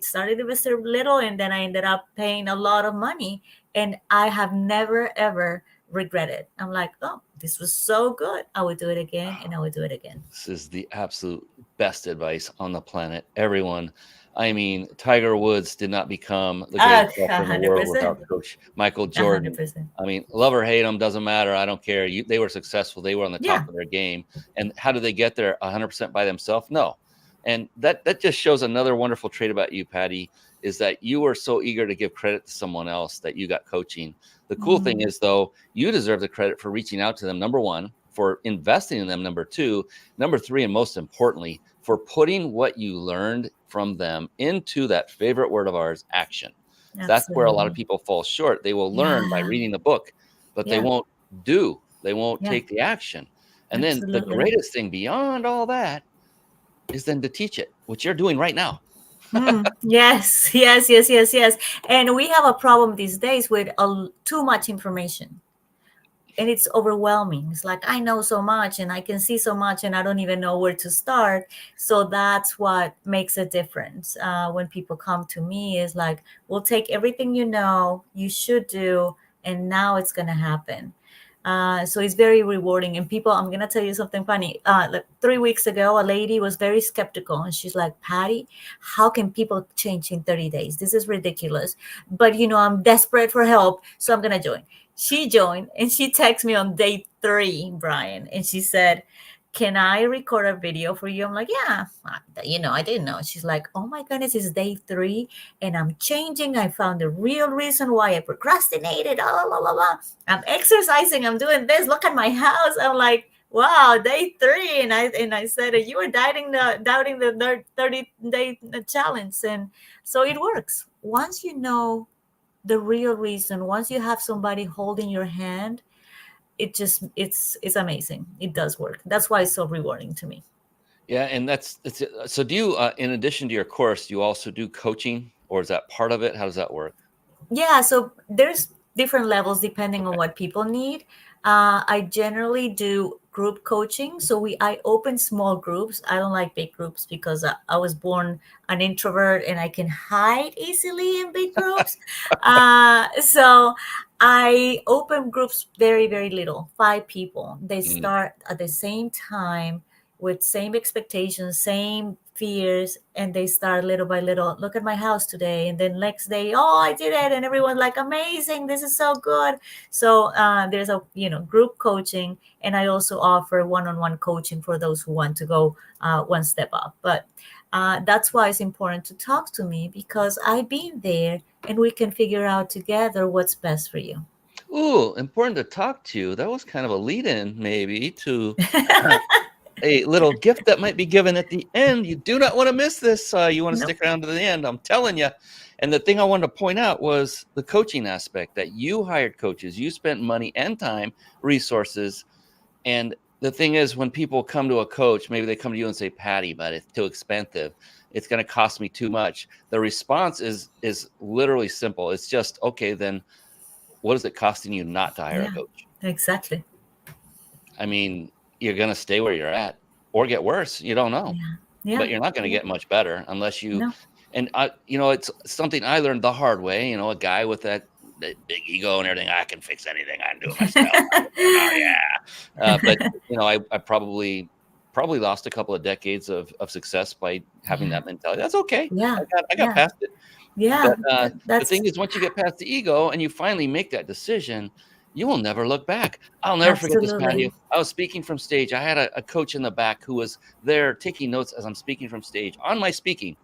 started investing little, and then I ended up paying a lot of money. And I have never, ever regretted. I'm like, oh, this was so good. I would do it again, and I would do it again. This is the absolute best advice on the planet. Everyone, I mean, Tiger Woods did not become the greatest golfer in the world 100%. without Coach Michael Jordan. 100%. I mean, love or hate them, doesn't matter. I don't care. They were successful. They were on the top Yeah. of their game. And how did they get there 100% by themselves? No. And that just shows another wonderful trait about you, Paty, is that you were so eager to give credit to someone else that you got coaching. The cool thing is, though, you deserve the credit for reaching out to them, number one, for investing in them, number two, number three, and most importantly, for putting what you learned from them into that favorite word of ours, action. That's where a lot of people fall short. They will learn by reading the book, but they won't do. They won't take the action. And then the greatest thing beyond all that is then to teach it, which you're doing right now. Yes. And we have a problem these days with too much information. And it's overwhelming. It's like, I know so much and I can see so much and I don't even know where to start. So that's what makes a difference. When people come to me, is like, we'll take everything you know, you should do, and now it's going to happen. So it's very rewarding. And people, I'm going to tell you something funny. Like 3 weeks ago, a lady was very skeptical. And she's like, Paty, how can people change in 30 days? This is ridiculous. But, I'm desperate for help. So I'm going to join. She joined, and she texted me on day 3, Brian. And she said, can I record a video for you? I'm like, yeah, I didn't know. She's like, oh my goodness, it's day 3 and I'm changing. I found the real reason why I procrastinated. Blah, blah, blah, blah. I'm exercising. I'm doing this. Look at my house. I'm like, wow, day 3. And I said, you were doubting the 30-day challenge. And so it works. Once you know the real reason, once you have somebody holding your hand, it's amazing. It does work. That's why it's so rewarding to me. Yeah. And so do you, in addition to your course, you also do coaching, or is that part of it? How does that work? Yeah. So there's different levels depending on what people need. I generally do group coaching. So I open small groups. I don't like big groups because I was born an introvert and I can hide easily in big groups. So I open groups very, very little, 5 people. They start at the same time with same expectations, same fears, and they start little by little. Look at my house today, and then next day, oh, I did it, and everyone's like, amazing, this is so good. So there's a group coaching, and I also offer one-on-one coaching for those who want to go one step up. But that's why it's important to talk to me, because I've been there, and we can figure out together what's best for you. Ooh, important to talk to you. That was kind of a lead-in, maybe, to a little gift that might be given at the end. You do not want to miss this. You want to stick around to the end, I'm telling you. And the thing I wanted to point out was the coaching aspect, that you hired coaches. You spent money and time, resources. And the thing is, when people come to a coach, maybe they come to you and say, Paty, but it's too expensive. It's going to cost me too much. The response is literally simple. It's just, okay, then what is it costing you not to hire a coach? Exactly. I mean, you're going to stay where you're at or get worse. You don't know, but you're not going to get much better unless you, and it's something I learned the hard way, a guy with that big ego and everything. I can fix anything. I can do it myself. But I probably lost a couple of decades of success by having that mentality. That's okay. Yeah. I got past it. Yeah. But the thing is, once you get past the ego and you finally make that decision, you will never look back. I'll never forget this, Paty. I was speaking from stage. I had a coach in the back who was there taking notes as I'm speaking from stage on my speaking.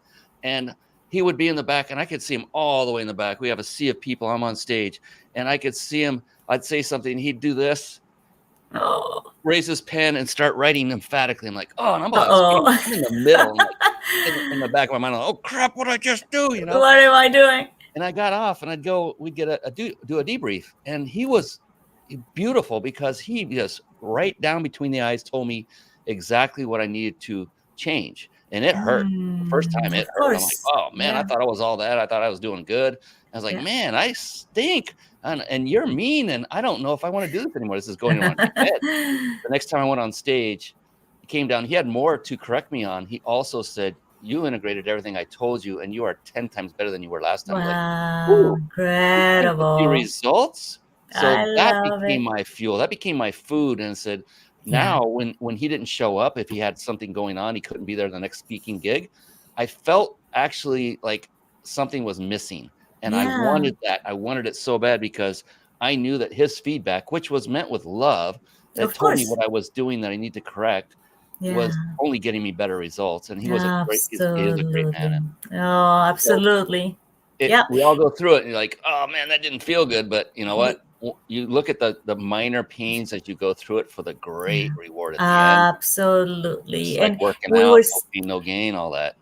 And he would be in the back, and I could see him all the way in the back. We have a sea of people. I'm on stage, and I could see him. I'd say something. He'd do this, raise his pen, and start writing emphatically. I'm like, oh, and I'm in the middle, like, in the back of my mind. Like, oh, crap, what did I just do? What am I doing? And I got off, and we'd get do a debrief. And he was beautiful because he just right down between the eyes told me exactly what I needed to change. And it hurt. The first time it hurt. I'm like, oh, man, I thought I was all that. I thought I was doing good. I was like, Yeah. man, I stink, and you're mean, and I don't know if I want to do this anymore. This is going on in my head. The next time I went on stage, he came down. He had more to correct me on. He also said, "You integrated everything I told you, and you are 10 times better than you were last time." I'm like, Wow, ooh, I'm starting to see incredible. results. I So that love became it. my fuel. That became my food. And said, Yeah. now when he didn't show up, if he had something going on, he couldn't be there the next speaking gig. I felt actually like something was missing. And I Yeah. wanted that. I wanted it so bad because I knew that his feedback, which was meant with love, that Of told me course. what I was doing that I need to correct, Yeah. was only getting me better results. And he was he is a great man. Absolutely. Oh, So absolutely. Yeah. we all go through it and you're like, oh man, that didn't feel good. But you know Y- what? You look at the minor pains as you go through it for the Yeah. great reward at the end. It's Absolutely. like And working we were, out, no pain, no gain, all that.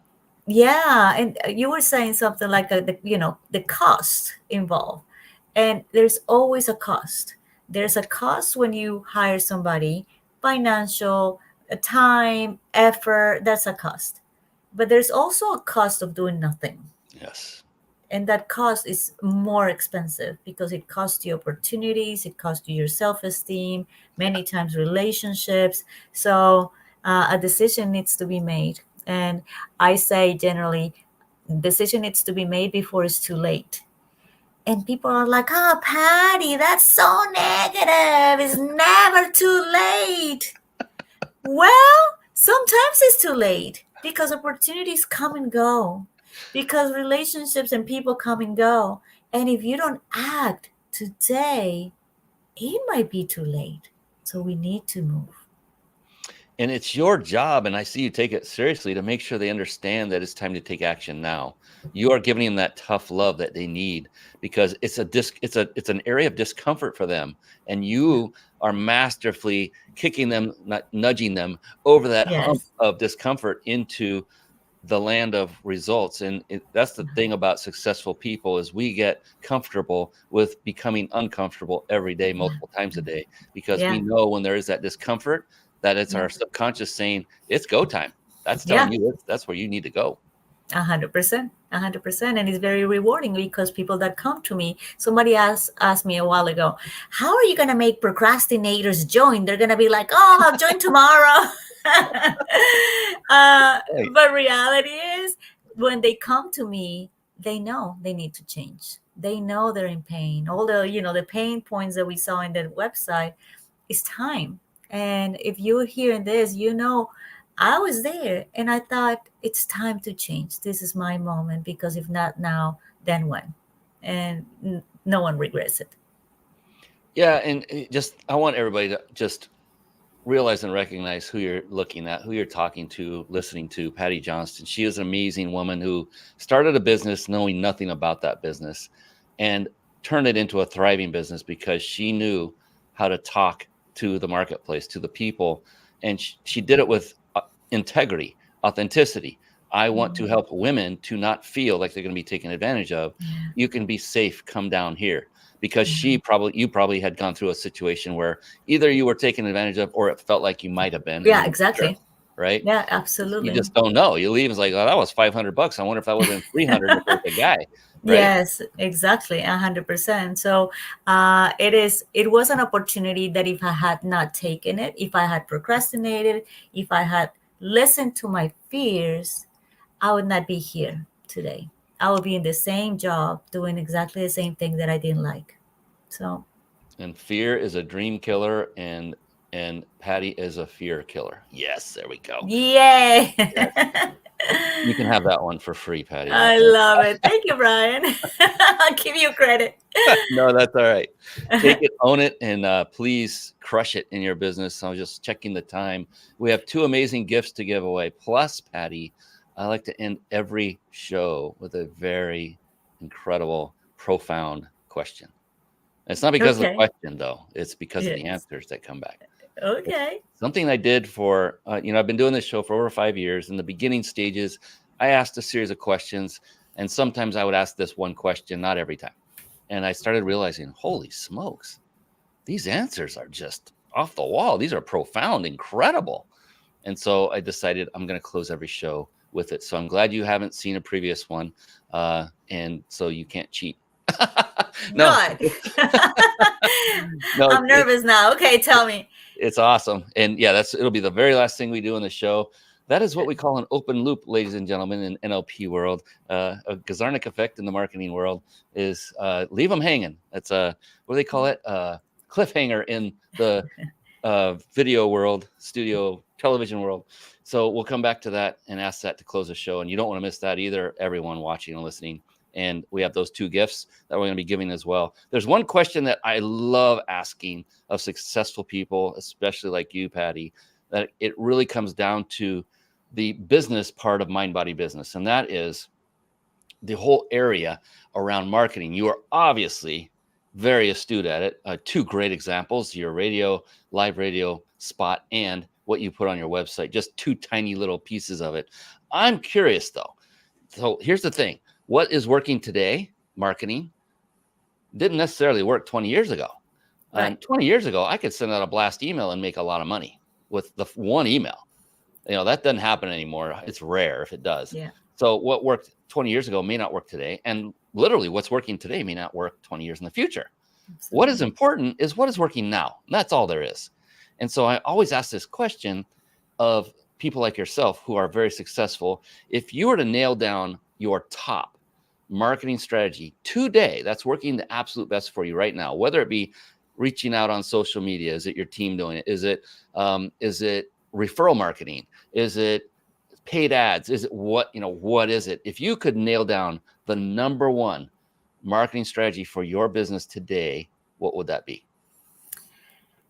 yeah, and you were saying something like the cost involved. And there's always a cost. There's a cost when you hire somebody, financial, time, effort, that's a cost. But there's also a cost of doing nothing. Yes. And that cost is more expensive because it costs you opportunities, it costs you your self-esteem, Yeah. many times relationships. So a decision needs to be made. And I say generally, decision needs to be made before it's too late. And people are like, oh, Patty, that's so negative. It's never too late. Well, sometimes it's too late because opportunities come and go, because relationships and people come and go. And if you don't act today, it might be too late. So we need to move. And it's your job, and I see you take it seriously, to make sure they understand that it's time to take action now. You are giving them that tough love that they need, because it's an area of discomfort for them, and you are masterfully kicking them, not nudging them over that hump Yes. of discomfort into the land of results. And that's the thing about successful people, is we get comfortable with becoming uncomfortable every day, Yeah. multiple times a day, because we Yeah. know when there is that discomfort, that it's Yeah. our subconscious saying it's go time. That's telling Yeah. you that's where you need to go. 100%. 100%. And it's very rewarding because people that come to me, somebody asked me a while ago, how are you going to make procrastinators join? They're going to be like, oh, I'll join tomorrow. uh, Right. but reality is, when they come to me, they know they need to change. They know they're in pain. All the pain points that we saw in the website, is time. And if you're hearing this, I was there and I thought it's time to change. This is my moment, because if not now, then when? And no one regrets it. Yeah, and I want everybody to just realize and recognize who you're looking at, who you're talking to, listening to. Paty Johnston. She is an amazing woman who started a business knowing nothing about that business and turned it into a thriving business because she knew how to talk to the marketplace, to the people. And she did it with integrity, authenticity. I want to Mm. help women to not feel like they're going to be taken advantage of. Yeah. You can be safe. Come down here. Because Yeah. you probably had gone through a situation where either you were taken advantage of or it felt like you might have been, and Yeah, you weren't sure, exactly. right? Yeah, You absolutely. just don't know. You leave, it's like, oh, that was $500. I wonder if that would have been 300 if it was a guy, right? Yes, exactly, 100%. So it was an opportunity that if I had not taken it, if I had procrastinated, if I had listened to my fears, I would not be here today. I would be in the same job doing exactly the same thing that I didn't like. So, And fear is a dream killer, and Patty is a fear killer. Yes, there we go. yay. Yes. You can have that one for free, Patty. I love it. Thank you, Brian. I'll give you credit. No, that's all right. Take it, own it, and please crush it in your business. I was just checking the time. We have 2 amazing gifts to give away. Plus, Patty, I like to end every show with a very incredible, profound question. It's not because of the Okay. question, though. It's because of the Yes. answers that come back. Okay. Something I did for, I've been doing this show for over 5 years. In the beginning stages, I asked a series of questions, and sometimes I would ask this one question, not every time. And I started realizing, holy smokes, these answers are just off the wall. These are profound, incredible. And so I decided I'm going to close every show with it. So I'm glad you haven't seen a previous one. And so you can't cheat. No, Good. no, I'm nervous now. Okay, tell me. it's awesome. And yeah, it'll be the very last thing we do in the show. That is what we call an open loop, ladies and gentlemen, in NLP world. A Gazarnik effect in the marketing world is leave them hanging. That's what do they call it? Cliffhanger in the video world, studio television world. So we'll come back to that and ask that to close the show. And you don't want to miss that either, everyone watching and listening. And we have those 2 gifts that we're going to be giving as well. There's one question that I love asking of successful people, especially like you, Paty, that it really comes down to the business part of Mind Body Business. And that is the whole area around marketing. You are obviously very astute at it. 2 great examples, your live radio spot and what you put on your website, just 2 tiny little pieces of it. I'm curious though. So here's the thing. What is working today, marketing, didn't necessarily work 20 years ago. Right. 20 years ago, I could send out a blast email and make a lot of money with the one email. That doesn't happen anymore. It's rare if it does. Yeah. So what worked 20 years ago may not work today. And literally what's working today may not work 20 years in the future. Absolutely. What is important is what is working now. That's all there is. And so I always ask this question of people like yourself who are very successful. If you were to nail down your top marketing strategy today that's working the absolute best for you right now, whether it be reaching out on social media, is it your team doing it? Is it referral marketing? Is it paid ads? Is it what is it? If you could nail down the number 1 marketing strategy for your business today, what would that be?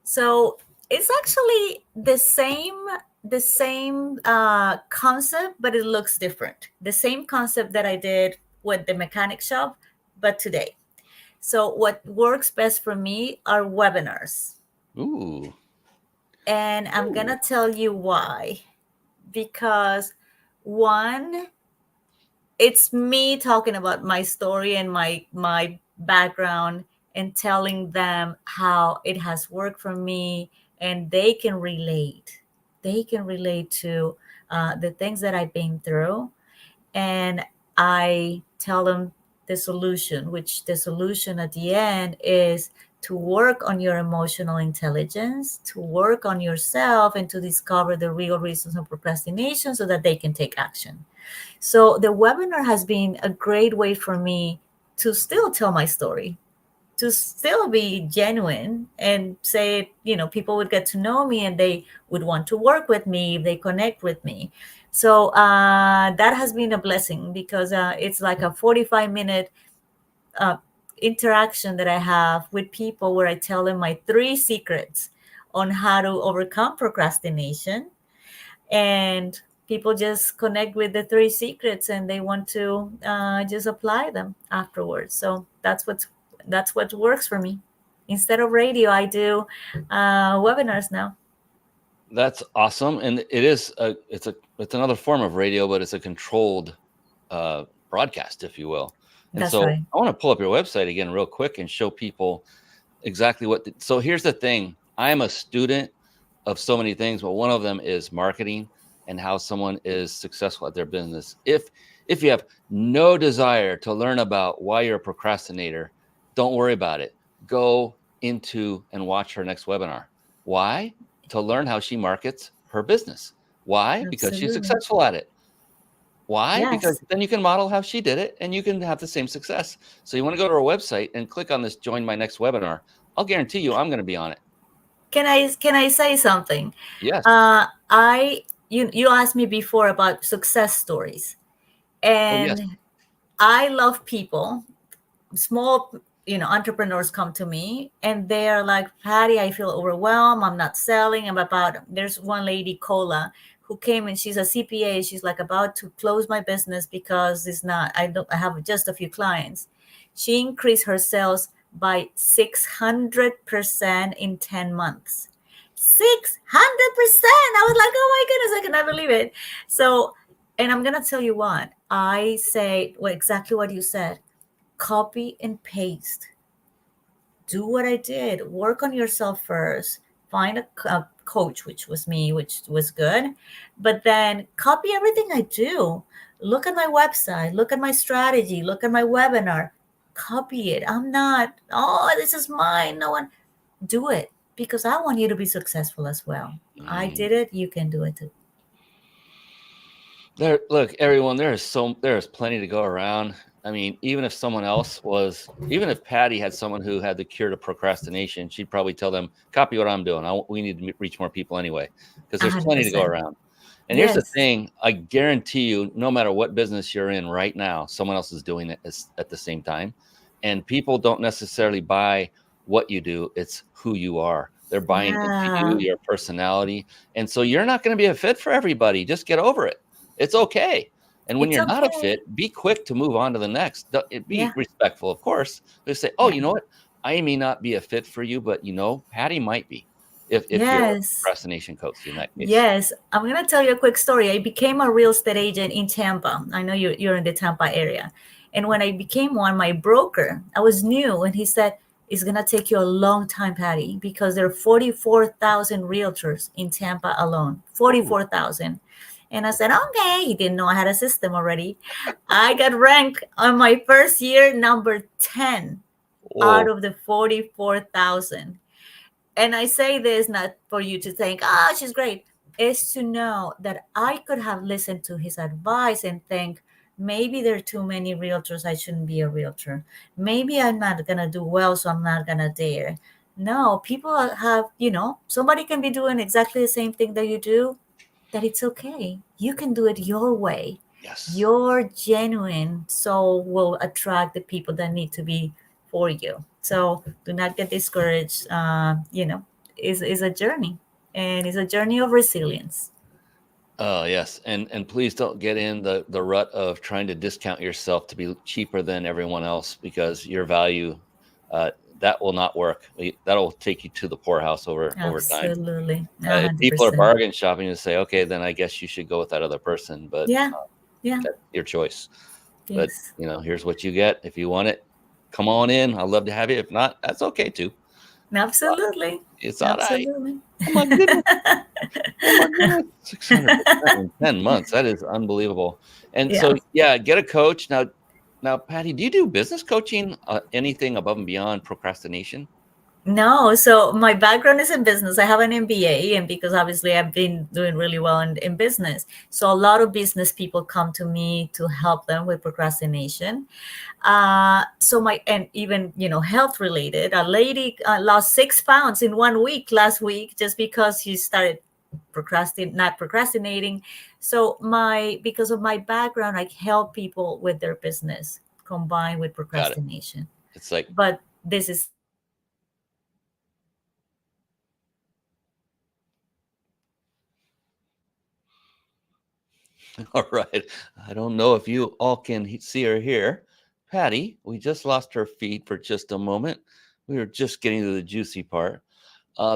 So it's actually the same concept, but it looks different. The same concept that I did with the mechanic shop, but today. So what works best for me are webinars. Ooh. And I'm going to tell you why. Because 1, it's me talking about my story and my background and telling them how it has worked for me, and they can relate. They can relate to the things that I've been through. And I tell them the solution, which the solution at the end is to work on your emotional intelligence, to work on yourself, and to discover the real reasons of procrastination so that they can take action. So the webinar has been a great way for me to still tell my story, to still be genuine and say, people would get to know me and they would want to work with me if they connect with me. So that has been a blessing because it's like a 45-minute interaction that I have with people where I tell them my 3 secrets on how to overcome procrastination. And people just connect with the 3 secrets and they want to just apply them afterwards. So that's what works for me. Instead of radio, I do webinars now. That's awesome. And it is it's another form of radio, but it's a controlled broadcast, if you will. And That's so right. I want to pull up your website again real quick and show people exactly so here's the thing. I am a student of so many things, but one of them is marketing and how someone is successful at their business. If you have no desire to learn about why you're a procrastinator, don't worry about it. Go into and watch her next webinar. Why? To learn how she markets her business. Why? Because she's successful at it. Why? Yes. Because then you can model how she did it and you can have the same success. So you want to go to her website and click on this join my next webinar. I'll guarantee you I'm going to be on it. Can I say something? Yes. You asked me before about success stories. And yes. I love people, small entrepreneurs come to me and they're like, Paty, I feel overwhelmed. I'm not selling. There's one lady, Cola, who came and she's a CPA. She's like about to close my business because I have just a few clients. She increased her sales by 600% in 10 months. 600%. I was like, oh my goodness, I cannot believe it. So, and I'm going to tell you what, I say exactly what you said. Copy and paste. Do what I did. Work on yourself first. Find a coach, which was me, which was good. But then copy everything I do. Look at my website. Look at my strategy. Look at my webinar. copy it. I'm not, oh, this is mine. No one, do it because I want you to be successful as well. I did it. You can do it too. There, look, everyone, there's plenty to go around. I mean, even if Paty had someone who had the cure to procrastination, she'd probably tell them, copy what I'm doing. We need to reach more people anyway, because there's plenty to go 100%. around. And here's the Yes. thing, I guarantee you, no matter what business you're in right now, someone else is doing it at the same time. And people don't necessarily buy what you do, it's who you are. They're buying into Yeah. you, your personality. And so you're not going to be a fit for everybody. Just get over it. It's okay. And when It's you're not a okay. fit, be quick to move on to the next. Be Yeah. respectful, of course. Just say, oh, Yeah. you know what? I may not be a fit for you, but Paty might be if you're a Yes. procrastination coach in that case. Yes. I'm going to tell you a quick story. I became a real estate agent in Tampa. I know you're in the Tampa area. And when I became one, my broker, I was new, and he said, it's going to take you a long time, Paty, because there are 44,000 realtors in Tampa alone. 44,000. And I said, okay. He didn't know I had a system already. I got ranked on my first year, number 10 out of the 44,000. And I say this not for you to think, she's great. It's to know that I could have listened to his advice and think, maybe there are too many realtors. I shouldn't be a realtor. Maybe I'm not going to do well, so I'm not going to dare. No, people have, somebody can be doing exactly the same thing that you do, that it's okay. You can do it your way. Yes. Your genuine soul will attract the people that need to be for you. So do not get discouraged. It's a journey, and it's a journey of resilience. Oh, yes. And please don't get in the rut of trying to discount yourself to be cheaper than everyone else, because your value, that will not work. That'll take you to the poorhouse over time. Absolutely. If people are 100%. bargain shopping and say, okay, then I guess you should go with that other person. But Yeah. that's your choice. Yes. But, here's what you get. If you want it, come on in. I'd love to have you. If not, that's okay too. Absolutely. It's all right. Absolutely. Oh my goodness. 600% in 10 months. That is unbelievable. And Yeah. so, get a coach. Now, Paty, do you do business coaching, anything above and beyond procrastination? No, so my background is in business. I have an MBA, and because obviously I've been doing really well in business. So a lot of business people come to me to help them with procrastination. And even, health related, a lady lost 6 pounds in 1 week last week just because she started not procrastinating. So because of my background, I help people with their business combined with procrastination. It's like, but this is all right. I don't know if you all can see or hear. Paty, we just lost her feed for just a moment. We were just getting to the juicy part.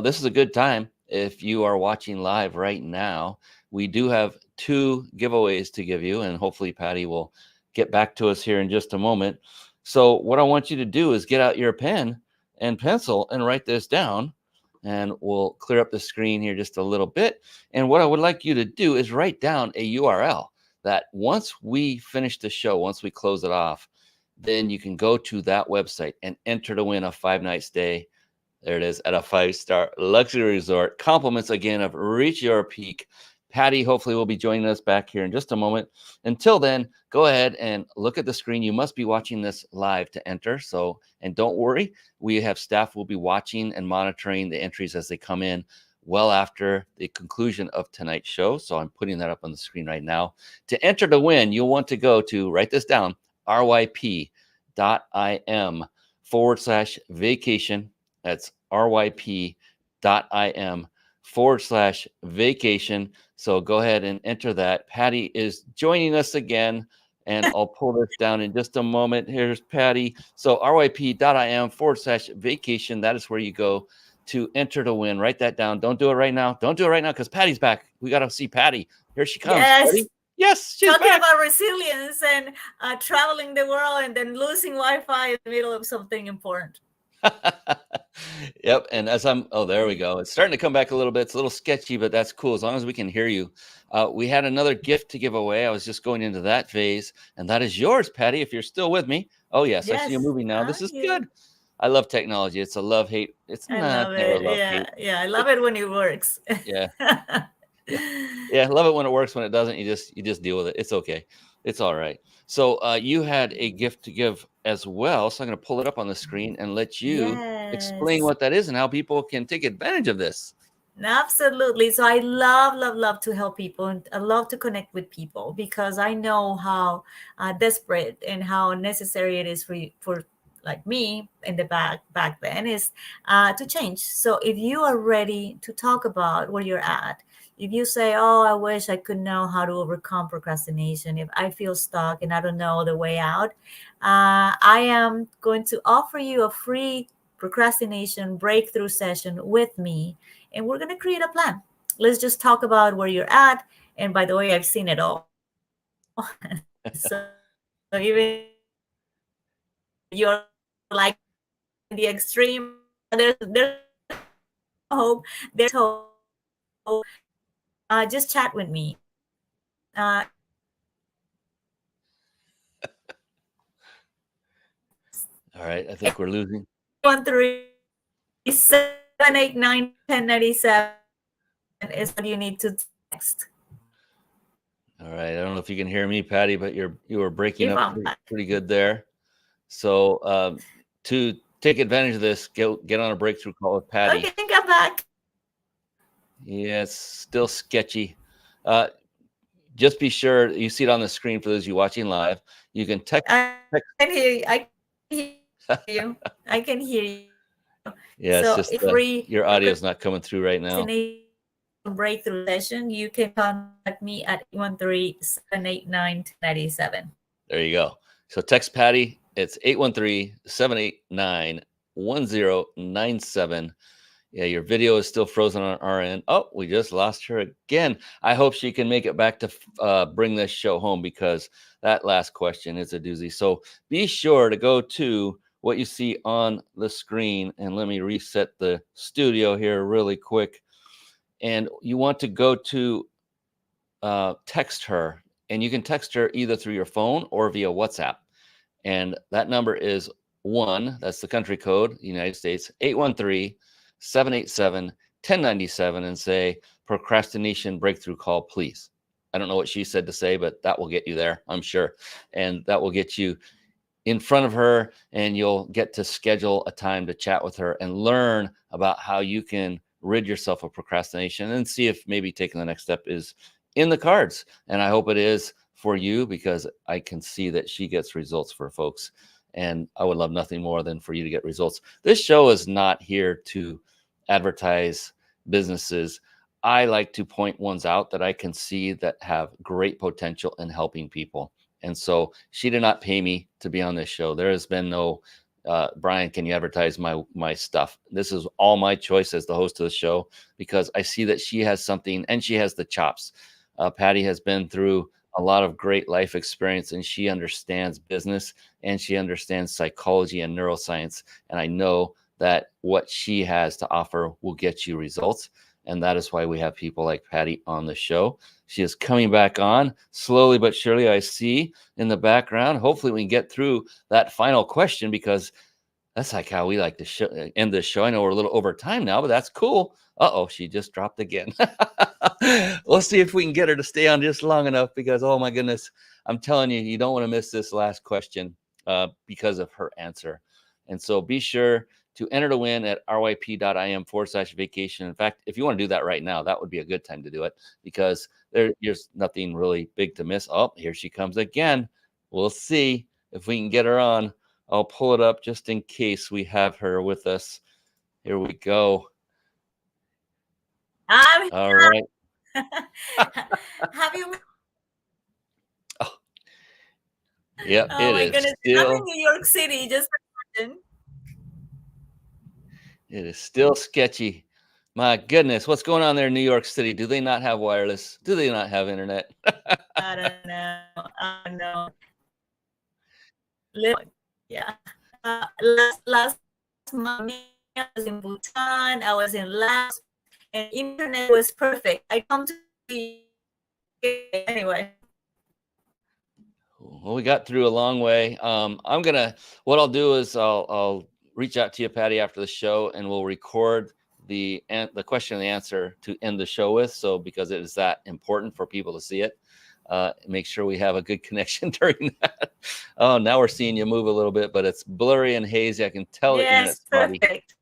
This is a good time. If you are watching live right now, we do have 2 giveaways to give you, and hopefully Paty will get back to us here in just a moment. So what I want you to do is get out your pen and pencil and write this down, and we'll clear up the screen here just a little bit. And what I would like you to do is write down a URL that once we finish the show, once we close it off, then you can go to that website and enter to win a 5-night stay. There it is, at a 5-star luxury resort. Compliments again of Reach Your Peak. Paty hopefully will be joining us back here in just a moment. Until then, go ahead and look at the screen. You must be watching this live to enter. And don't worry, we have staff who will be watching and monitoring the entries as they come in well after the conclusion of tonight's show. So I'm putting that up on the screen right now. To enter to win, you'll want to go to, write this down, ryp.im/vacation. That's ryp.im/vacation. So go ahead and enter that. Paty is joining us again, and I'll pull this down in just a moment. Here's Paty. So ryp.im/vacation. That is where you go to enter to win. Write that down. Don't do it right now. Don't do it right now because Paty's back. We got to see Paty. Here she comes. Yes. Ready? Yes, she's talking back. about resilience and traveling the world and then losing Wi-Fi in the middle of something important. Yep. And there we go. It's starting to come back a little bit. It's a little sketchy, but that's cool. As long as we can hear you. We had another gift to give away. I was just going into that phase, and that is yours, Paty, if you're still with me. Oh, yes. I see you Yes. moving now. This is Yeah. good. I love technology. It's a love-hate. It's I not, love never it. love-hate. Yeah. I love it when it works. Yeah. Yeah. Yeah. Love it when it works. When it doesn't, you just deal with it. It's okay. It's all right. So you had a gift to give as well. So I'm going to pull it up on the screen and let you explain Yes. what that is and how people can take advantage of this. Absolutely. So I love, love, love to help people, and I love to connect with people because I know how desperate and how necessary it is for like me in the back then is to change. So if you are ready to talk about where you're at, if you say, "Oh, I wish I could know how to overcome procrastination," if I feel stuck and I don't know the way out, I am going to offer you a free procrastination breakthrough session with me, and we're going to create a plan. Let's just talk about where you're at. And by the way, I've seen it all. So even you're like in the extreme, there's hope. There's hope. Just chat with me. All right. I think we're losing. 137891097 is what you need to text. All right. I don't know if you can hear me, Patty, but you were breaking If up I'm pretty good there. So to take advantage of this, get on a breakthrough call with Patty. okay, I think I'm back. Yeah, it's still sketchy. Just be sure you see it on the screen for those of you watching live. You can text. I can hear you. I can hear you. I can hear you. Yeah, it's So just if free your audio is not coming through right now. breakthrough session, you can contact me at 813-789-1097. There you go. So text Patty. It's 813-789-1097. Yeah, your video is still frozen on our end. Oh, we just lost her again. I hope she can make it back to bring this show home because that last question is a doozy. So be sure to go to what you see on the screen. And let me reset the studio here really quick. And you want to go to text her. And you can text her either through your phone or via WhatsApp. And that number is that's the country code, United States, 813-787-1097, and say procrastination breakthrough call, please. I don't know what she said to say, but that will get you there, I'm sure. And that will get you in front of her, and you'll get to schedule a time to chat with her and learn about how you can rid yourself of procrastination and see if maybe taking the next step is in the cards. And I hope it is for you because I can see that she gets results for folks. And I would love nothing more than for you to get results. This show is not here to advertise businesses. I like to point ones out that I can see that have great potential in helping people. And so she did not pay me to be on this show. There has been no, Brian, can you advertise my stuff? This is all my choice as the host of the show because I see that she has something and she has the chops. Patty has been through a lot of great life experience and she understands business and she understands psychology and neuroscience. And I know that what she has to offer will get you results. And that is why we have people like Patty on the show. She is coming back on slowly but surely. I see in the background. Hopefully we can get through that final question because that's like how we like to end this show. I know we're a little over time now, but that's cool. Uh-oh, she just dropped again. We'll see if we can get her to stay on just long enough because, oh my goodness, I'm telling you, you don't want to miss this last question because of her answer. And so be sure to enter to win at ryp.im/vacation. In fact, if you want to do that right now, that would be a good time to do it because there's nothing really big to miss. Oh, here she comes again. We'll see if we can get her on. I'll pull it up just in case we have her with us. Here we go. All right. Have you? Oh, yeah, Oh it my is goodness! still. I'm in New York City. Just imagine. It is still sketchy. My goodness, what's going on there in New York City? Do they not have wireless? Do they not have internet? I don't know. I don't know. Yeah. Last month I was in Bhutan. I was in Laos, and internet was perfect. I come to the anyway. Well, we got through a long way. What I'll do is I'll reach out to you, Paty, after the show, and we'll record the question and the answer to end the show with. So because it is that important for people to see it, make sure we have a good connection during that. Oh, now we're seeing you move a little bit, but it's blurry and hazy. I can tell the internet's spotty. Perfect.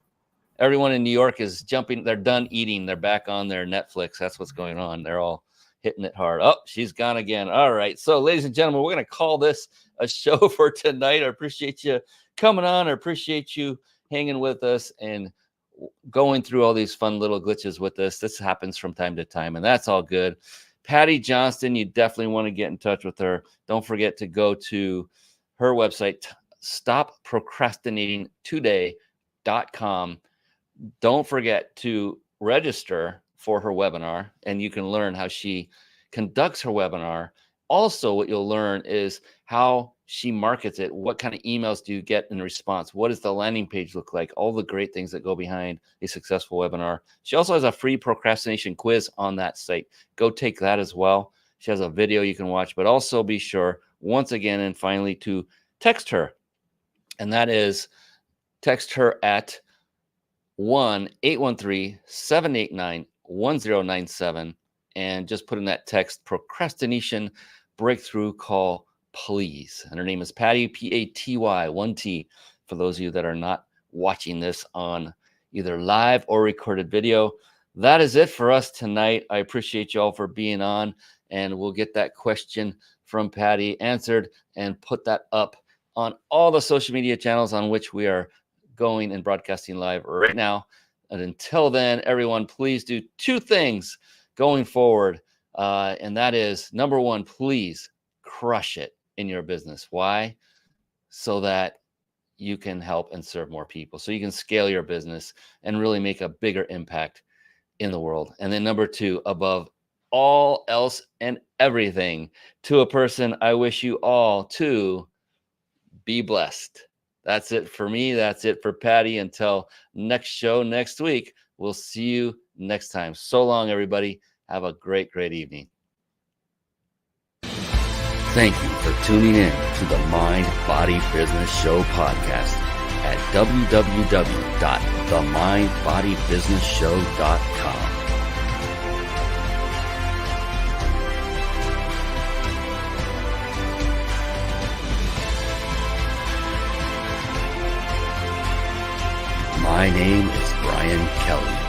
Everyone in New York is jumping. They're done eating. They're back on their Netflix. That's what's going on. They're all hitting it hard. Oh, she's gone again. All right. So, ladies and gentlemen, we're going to call this a show for tonight. I appreciate you coming on. I appreciate you hanging with us and going through all these fun little glitches with us. This happens from time to time, and that's all good. Paty Johnston, you definitely want to get in touch with her. Don't forget to go to her website, stopprocrastinatingtoday.com. Don't forget to register for her webinar, and you can learn how she conducts her webinar. Also, what you'll learn is how she markets it. What kind of emails do you get in response? What does the landing page look like? All the great things that go behind a successful webinar. She also has a free procrastination quiz on that site. Go take that as well. She has a video you can watch, but also be sure, once again and finally, to text her. And that is, text her at 1-813-789-1097, and just put in that text, procrastination breakthrough call, please. And her name is Paty, Paty, 1T, for those of you that are not watching this on either live or recorded video. That is it for us tonight. I appreciate you all for being on, and we'll get that question from Paty answered and put that up on all the social media channels on which we are going and broadcasting live right now. And until then, everyone, please do two things going forward. And that is, number one, please crush it in your business. Why? So that you can help and serve more people. So you can scale your business and really make a bigger impact in the world. And then number two, above all else and everything, to a person, I wish you all to be blessed. That's it for me. That's it for Paty. Until next show next week, we'll see you next time. So long, everybody. Have a great, great evening. Thank you for tuning in to the Mind Body Business Show podcast at www.themindbodybusinessshow.com. My name is Brian Kelly.